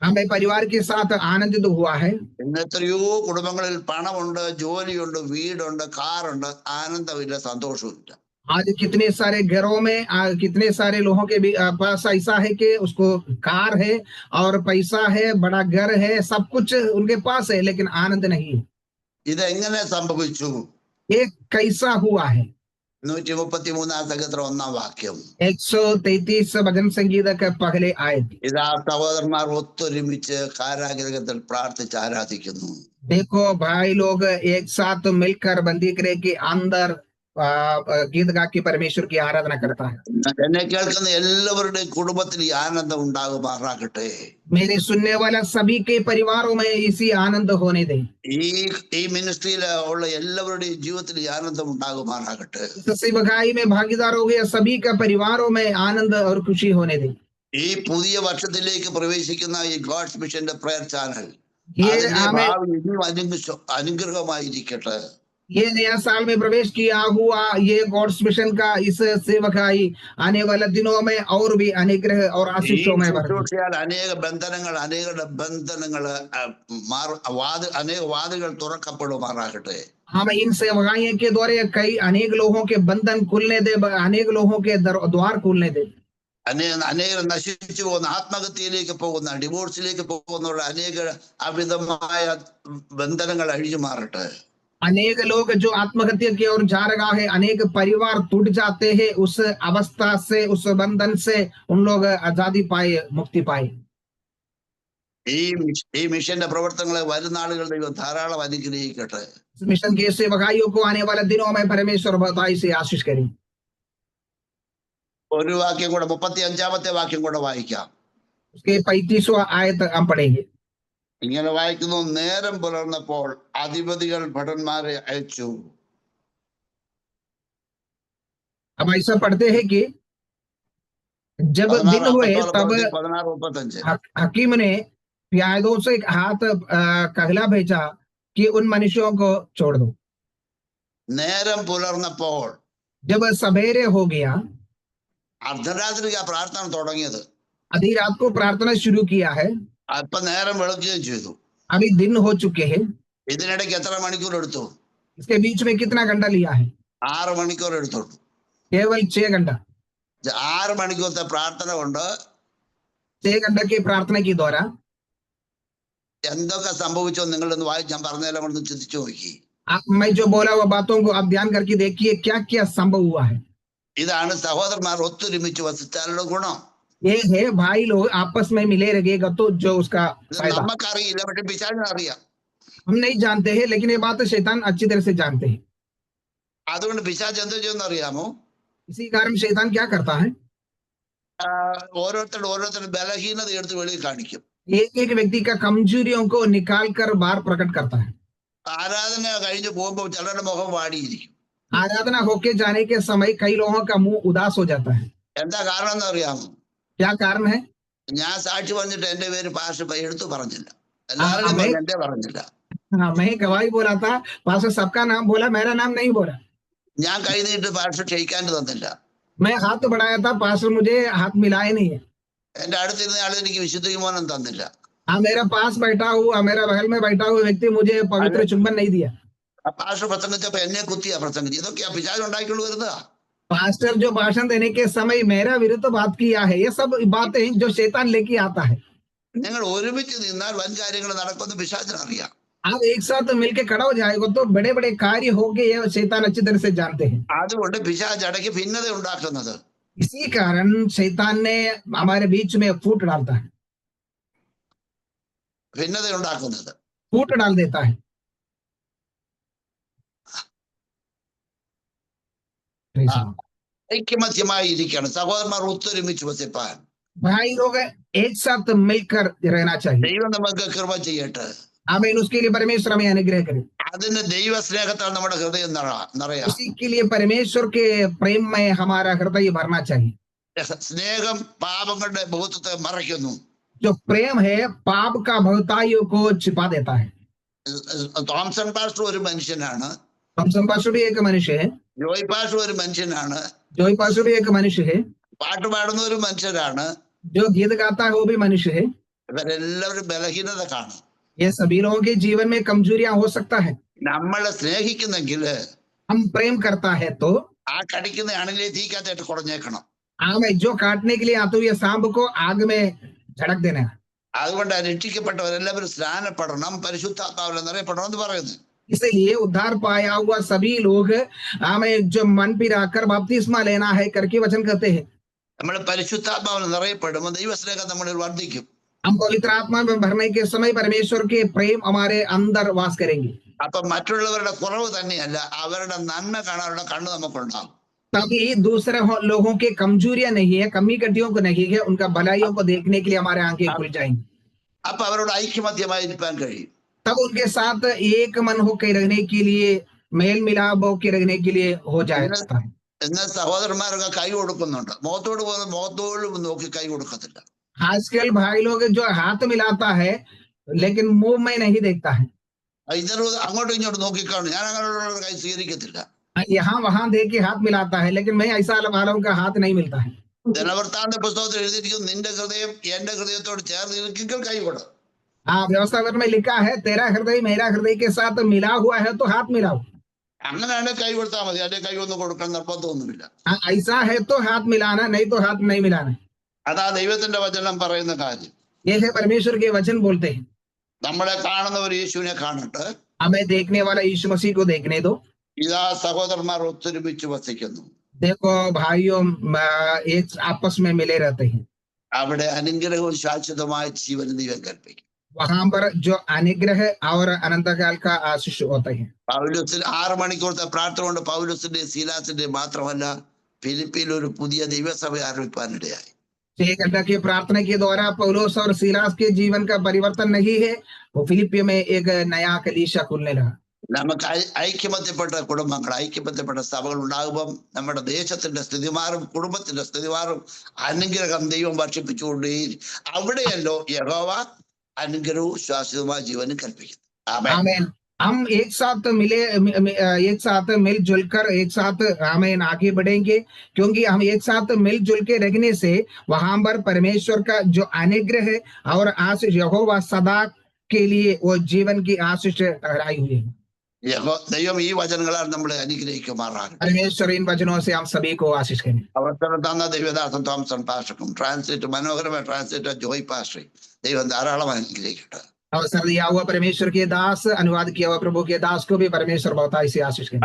हमें परिवार के साथ आनंदित हुआ है। ഇന്ന് എത്രയോ കുടുംബങ്ങളിൽ പണമുണ്ട്, ജോലിയുണ്ട്, വീടുണ്ട്, കാറുണ്ട്, ആനന്ദമില്ല, സന്തോഷമില്ല. आज कितने सारे घरों में कितने सारे लोगों के भी पास ऐसा है कि उसको कार है और पैसा है, बड़ा घर है, सब कुछ उनके पास है, लेकिन आनंद नहीं है। ഇതെങ്ങനെ സംഭവിച്ചു? ये कैसा हुआ है? 133 സംഗീതം 1-ാം വാക്യം. 133 भजन संगीत के पहले आयत। ഇതാ സഹോദരന്മാർ ഒത്തൊരുമിച്ച് കാരാഗ്രഹത്തിൽ പ്രാർത്ഥിച്ച് ആരാധിക്കുന്നു. देखो भाई लोग एक साथ मिलकर बंदी गृह के अंदर गीत गा के परमेश्वर की आराधना करता है। എന്നെ കേൾക്കുന്ന എല്ലാവരുടെയും കുടുംബത്തിൽ ഈ ആനന്ദം ഉണ്ടാകുമാറാകട്ടെ. मेरे सुनने वाला सभी के परिवारों में इसी आनंद होने दे। ഈ മിനിസ്ട്രിയിൽ ഉള്ള എല്ലാവരുടെയും ജീവിതത്തിൽ ഈ ആനന്ദം ഉണ്ടാകുമാറാകട്ടെ. सेवकाई में भागीदार हो गया सभी का परिवारों में आनंद और खुशी होने दे. ഈ പുതിയ വർഷത്തിലേക്ക് പ്രവേശിക്കുന്ന ഈ ഗോഡ്സ് മിഷന്റെ പ്രയർ ചാനൽ ये അതിന്റെ हमें ഭാവി ഇനിയും അനുഗ്രഹമായിരിക്കട്ടെ. ये नया साल में प्रवेश किया हुआ ये गॉड्स मिशन का इस सेवकाई आने वाले दिनों में और भी अनुग्रह और ഈ आशीषों में भर दे। ശുശ്രൂഷയാൽ അനേക ബന്ധനങ്ങൾ അനേക വാതിലുകൾ തുറക്കപ്പെടുമാറാകട്ടെ. हम इन सेवकाइयों के द्वारा कई अनेक लोगों के बंधन खुलने दे, अनेक लोगों के द्वार खुलने दे. അനേകം നശിച്ചു പോകുന്ന, ആത്മഹത്യയിലേക്ക് പോകുന്ന, ഡിവോഴ്സിലേക്ക് പോകുന്ന അനേക അമിതമായ ബന്ധനങ്ങൾ അഴിഞ്ഞു മാറട്ടെ. अनेक लोग जो आत्महत्या की ओर जा रहा है, अनेक परिवार टूट जाते हैं, उस अवस्था से, उस बंधन से उन लोग आजादी पाए, मुक्ति पाए. ഈ മിഷന്റെ പ്രവർത്തനങ്ങളെ വരുന്ന ആളുകൾ ദൈവം ധാരാളം അനുഗ്രഹിക്കട്ടെ. मिशन के सेवकाइयों को आने वाले दिनों में परमेश्वर बहुतायत से आशीष करें. ഒരു വാക്യം കൂടെ, 35-ാമത്തെ വാക്യം കൂടെ വായിക്കാം. उसके 35वां आयत हम पढ़ेंगे. ഇങ്ങനെ വായിക്കുന്നു: നേരം പുലർന്നപ്പോൾ അധിപതികൾ ഭടന്മാരെ അയച്ചു. अब ऐसा पढ़ते हैं कि जब दिन हुए तब 16-35 हकीम ने प्यादों से एक हाथ कहला भेजा कि उन मनुष्यों को छोड़ दो. നേരം പുലർന്നപ്പോൾ, जब सवेरे हो गया, അർദ്ധരാത്രിക്ക് ആ പ്രാർത്ഥന തുടങ്ങിയത്. आधी रात को प्रार्थना शुरू किया है. അപ്പൊ നേരം വെളുക്കുകയും ചെയ്തു. अभी दिन हो चुके हैं. ഇതിനിടയ്ക്ക് എത്ര മണിക്കൂർ എടുത്തു? इसके बीच में कितना घंटा लिया है? 6 മണിക്കൂർ എടുത്തു. केवल 6 घंटा. 6 മണിക്കൂറത്തെ പ്രാർത്ഥന കൊണ്ട് 6 घंटे की प्रार्थना के द्वारा എന്തൊക്കെ സംഭവിച്ചോ നിങ്ങളൊന്ന് വായിച്ച് ഞാൻ പറഞ്ഞതെല്ലാം കൊണ്ട് ചിന്തിച്ചു നോക്കി. मैं जो बोला वो बातों को आप ध्यान करके देखिए क्या क्या संभव हुआ है. ഇതാണ് സഹോദരന്മാർ ഒത്തൊരുമിച്ച് വസിച്ചാലുള്ള ഗുണം. ये है भाई लोग आपस में मिले रहेगा तो जो उसका फायदा. നമുക്കറിയില്ല, പക്ഷെ പിശാചിന് അറിയാം. हम नहीं जानते हैं, लेकिन ये बात शैतान अच्छी तरह से जानते हैं. അതുകൊണ്ട് പിശാച് എന്ത് ചെയ്യുമെന്ന് അറിയാമോ? इसी कारण शैतान क्या करता है, ഓരോരുത്തരുടെ ബലഹീനത എടുത്ത് വെളിയിൽ കാണിക്കും. एक एक व्यक्ति का कमजोरियों को निकाल कर बाहर प्रकट करता है. ആരാധന കഴിഞ്ഞ് പോകുമ്പോൾ ചിലരുടെ മുഖം വാടിയിരിക്കും. आराधना होके जाने के समय कई लोगों का मुंह उदास हो जाता है. എന്താ കാരണം എന്ന് അറിയാമോ? क्या कारण है? ഞാൻ സാക്ഷി പറഞ്ഞിട്ട് എന്റെ പേര് പാസ്റ്റർ എടുത്തു പറഞ്ഞില്ല, എല്ലാവരും എന്റെ പറഞ്ഞില്ല. हाँ, मैं गवाही बोला था, पास्टर सबका नाम बोला, मेरा नाम नहीं बोला. ഞാൻ കൈ നീട്ട് പാസ്റ്റർ ക്ഷയിക്കാൻ തന്നില്ല. मैं हाथ बढ़ाया था, पास्टर मुझे हाथ मिलाए नहीं है. എന്റെ അടുത്തിരുന്ന ആൾ എനിക്ക് വിശുദ്ധീകരണം തന്നില്ല. हाँ, मेरा पास बैठा हुआ, मेरा बगल में बैठा हुआ व्यक्ति मुझे पवित्र चुंबन नहीं दिया. പാസ്റ്റർ പ്രസംഗിച്ചപ്പോ എന്നെ കുത്തിയാ പ്രസംഗിച്ചു. ഇതൊക്കെയാ പിശാച് ഉണ്ടാക്കിക്കൊണ്ട് വരുന്നതാ. पास्टर जो भाषण देने के समय मेरा विरुद्ध बात किया है, ये सब बातें जो शैतान लेके आता है. നിങ്ങൾ ഒരുമിച്ച് നിന്നാൽ വൻ കാര്യങ്ങൾ നടക്കുമെന്ന് പിശാചിന് അറിയാം. आप एक साथ मिलके खड़ा हो जाएगा तो बड़े बड़े कार्य होंगे, ये शैतान अच्छी तरह से जानते हैं. അതുകൊണ്ട് പിശാച് ഇടയ്ക്ക് ഭിന്നത ഉണ്ടാക്കുന്നത്. इसी कारण शैतान ने हमारे बीच में फूट डालता है, ഭിന്നത ഉണ്ടാക്കുന്നത്. फूट डाल देता है. ഐക്യമത്യമായി ഇരിക്കണം സഹോദരന്മാർ, ഒത്തൊരുമിച്ച് വസിപ്പാൻ. भाई लोग एक साथ मिलकर रहना चाहिए. ദൈവം നമുക്ക് കൃപ ചെയ്യട്ടെ. आमीन. उसके लिए परमेश्वर हमें अनुग्रह करे. അതിന് ദൈവ സ്നേഹത്താൽ നമ്മുടെ ഹൃദയം നിറയാം. उसी के लिए परमेश्वर के प्रेम में हमारा हृदय भरना चाहिए. സ്നേഹം പാപങ്ങളുടെ ബഹുത്വത്തെ മറയ്ക്കുന്നു. जो प्रेम है पाप का बहुताइयों को छिपा देता है. തോംസൺ പാസ്റ്റർ ഒരു മനുഷ്യനാണ്. थॉमसन पास्टर भी एक मनुष्य है. ജോയ് പാസ്റ്റർ ഒരു മനുഷ്യനാണ്. जॉय पास्टर भी एक मनुष्य है. പാട്ട് പാടുന്ന ഒരു മനുഷ്യരാണ്. जो गीत गाता है वो भी मनुष्य है. ഇവരെല്ലാവരും ബലഹീനത കാണും. ये सभी लोगों के जीवन में कमजोरियां हो सकता है. നമ്മളെ സ്നേഹിക്കുന്നെങ്കിൽ हम प्रेम करता है तो ആ കടിക്കുന്ന അണിലെ തീക്കകത്തായിട്ട് കുടഞ്ഞേക്കണം. हमें जो काटने के लिए आते हुए सांप को आग में झड़क देना है. അതുകൊണ്ട് രക്ഷിക്കപ്പെട്ടവരെല്ലാവരും സ്നാനപ്പെടണം, പരിശുദ്ധാത്മാവിൽ നിറയപ്പെടണം എന്ന് പറയുന്നത്. इसलिए उद्धार पाया हुआ सभी लोग हमें जो मन पिराकर बपतिस्मा लेना है करके वचन कहते हैं. നമ്മൾ പരിശുദ്ധാത്മാവിൽ നിറയപ്പെടുമ്പോൾ ദൈവസ്നേഹം നമ്മളിൽ വർദ്ധിക്കും. हम पवित्र आत्मा में भरने के समय परमेश्वर के प्रेम हमारे अंदर वास करेंगे. അപ്പൊ മറ്റുള്ളവരുടെ കുറവ് തന്നെയല്ല, അവരുടെ നന്മ കാണാനുള്ള കണ്ണ് നമുക്കുണ്ടാകും. तभी दूसरे लोगों के कमजोरियां नहीं है, कमी कटियों को नहीं है, उनका भलाइयों को देखने के लिए हमारे आंखें खुल जाएंगी. അപ്പൊ അവരോട് ഐക്യമത്യമായി ഇരിക്കാൻ കഴിയും. तब उनके साथ एक मन होकर रहने के लिए, मेल मिलाप होकर रहने के लिए हो जाता है. എന്നാൽ സഹോദരന്മാരൊക്കെ കൈ കൊടുക്കുന്നുണ്ട്. മുഖത്തോട് നോക്കി കൈ കൊടുക്കത്തില്ല. आजकल भाई लोग जो हाथ मिलाता है लेकिन मुंह में नहीं देखता है, ഇതര അങ്ങോട്ടും ഇങ്ങോട്ടും നോക്കിക്കാണും. ഞാൻ അങ്ങനെയുള്ള കൈ സ്വീകരിക്കത്തില്ല. यहाँ वहां देख के हाथ मिलाता है, लेकिन मैं ऐसा वालों का हाथ नहीं मिलता है। ദിനവൃത്താന്ത പുസ്തകത്തിൽ എഴുതിയിരിക്കുന്നു, നിന്റെ ഹൃദയം എന്റെ ഹൃദയത്തോട് ചേർന്ന് ഇരിക്കുമെങ്കിൽ കൈ കൊടു. हाँ, व्यवस्था में लिखा है तेरा हृदय मेरा हृदय के साथ मिला हुआ है तो हाथ मिलाओ। അങ്ങനെയാണ് കൈ കൊടുത്താൽ മതി. അല്ലെ കൈ ഒന്നും കൊടുക്കാൻ നിർബന്ധമൊന്നുമില്ല. हाँ, ऐसा है तो हाथ मिलाना, नहीं तो हाथ नहीं मिलाना। അതാ ദൈവത്തിന്റെ വചനം പറയുന്ന കാര്യം. ये है परमेश्वर के वचन बोलते हैं। നമ്മളെ കാണുന്നവർ യേശുവിനെ കാണട്ടെ. हमें देखने वाला यीशु मसीह को देखने दो। ഇതാ സഹോദരന്മാർ ഒത്തൊരുമിച്ച് വസിക്കുന്നു. देखो भाइयों एक आपस में मिले रहते हैं। അവിടെ അനുഗ്രഹവും ശാശ്വതമായ ജീവനും ദൈവം കൽപ്പിക്കും. वहां पर जो अनुग्रह और अनंतकाल का आशीष होते हैं। പൗലോസിന് 6 മണിക്കൂറത്തെ പ്രാർത്ഥന കൊണ്ട് പൗലോസിന്റെ ശീലാസിന്റെ മാത്രമല്ല ഫിലിപ്പിയിൽ ഒരു പുതിയ ദൈവസഭ ആരംഭിക്കാനിടയായി. 6 घंटा की प्रार्थना के द्वारा पौलुस और सीलास के जीवन का परिवर्तन नहीं है, वो फिलिपियो में एक नया कलीसिया खुलने लगा। നമുക്ക് ഐക്യമത്യപ്പെട്ട കുടുംബങ്ങൾ, ഐക്യമത്യപ്പെട്ട സഭകൾ ഉണ്ടാകുമ്പം നമ്മുടെ ദേശത്തിന്റെ സ്ഥിതി മാറും, കുടുംബത്തിന്റെ സ്ഥിതി മാറും. അനുഗ്രഹം ദൈവം വർഷിപ്പിച്ചുകൊണ്ടേ അവിടെയല്ലോ യഹോവ അനുഗ്രഹവും ശാശ്വതമായ ജീവനും കൽപ്പിക്കുന്നു. आमीन। हम एक साथ मिलजुल कर एक साथ आमीन आगे बढ़ेंगे, क्योंकि हम एक साथ मिलजुल के रहने से वहां पर परमेश्वर का जो अनुग्रह है और आशीष यहोवा सदा के लिए वो जीवन की आशीष ठहराई हुई है। ദൈവം ഈ വചനങ്ങളാൽ നമ്മളെ അനുഗ്രഹിക്കുമാറാണ്. परमेश्वर इन वचनों से हम सभी को आशीष करें। അവസരം തന്ന ദൈവദാസൻ തോമസൺ പാസ്റ്റർക്കും ട്രാൻസ്ലേറ്റ് മനോഹരമായ ട്രാൻസ്ലേറ്റർ ജോയ് പാസ്റ്റർ ദൈവം ധാരാളം അനുഗ്രഹിക്കട്ടെ. अवसर दिया हुआ परमेश्वर के दास, अनुवाद किया हुआ प्रभु के दास को भी परमेश्वर बहुत से आशीष करें।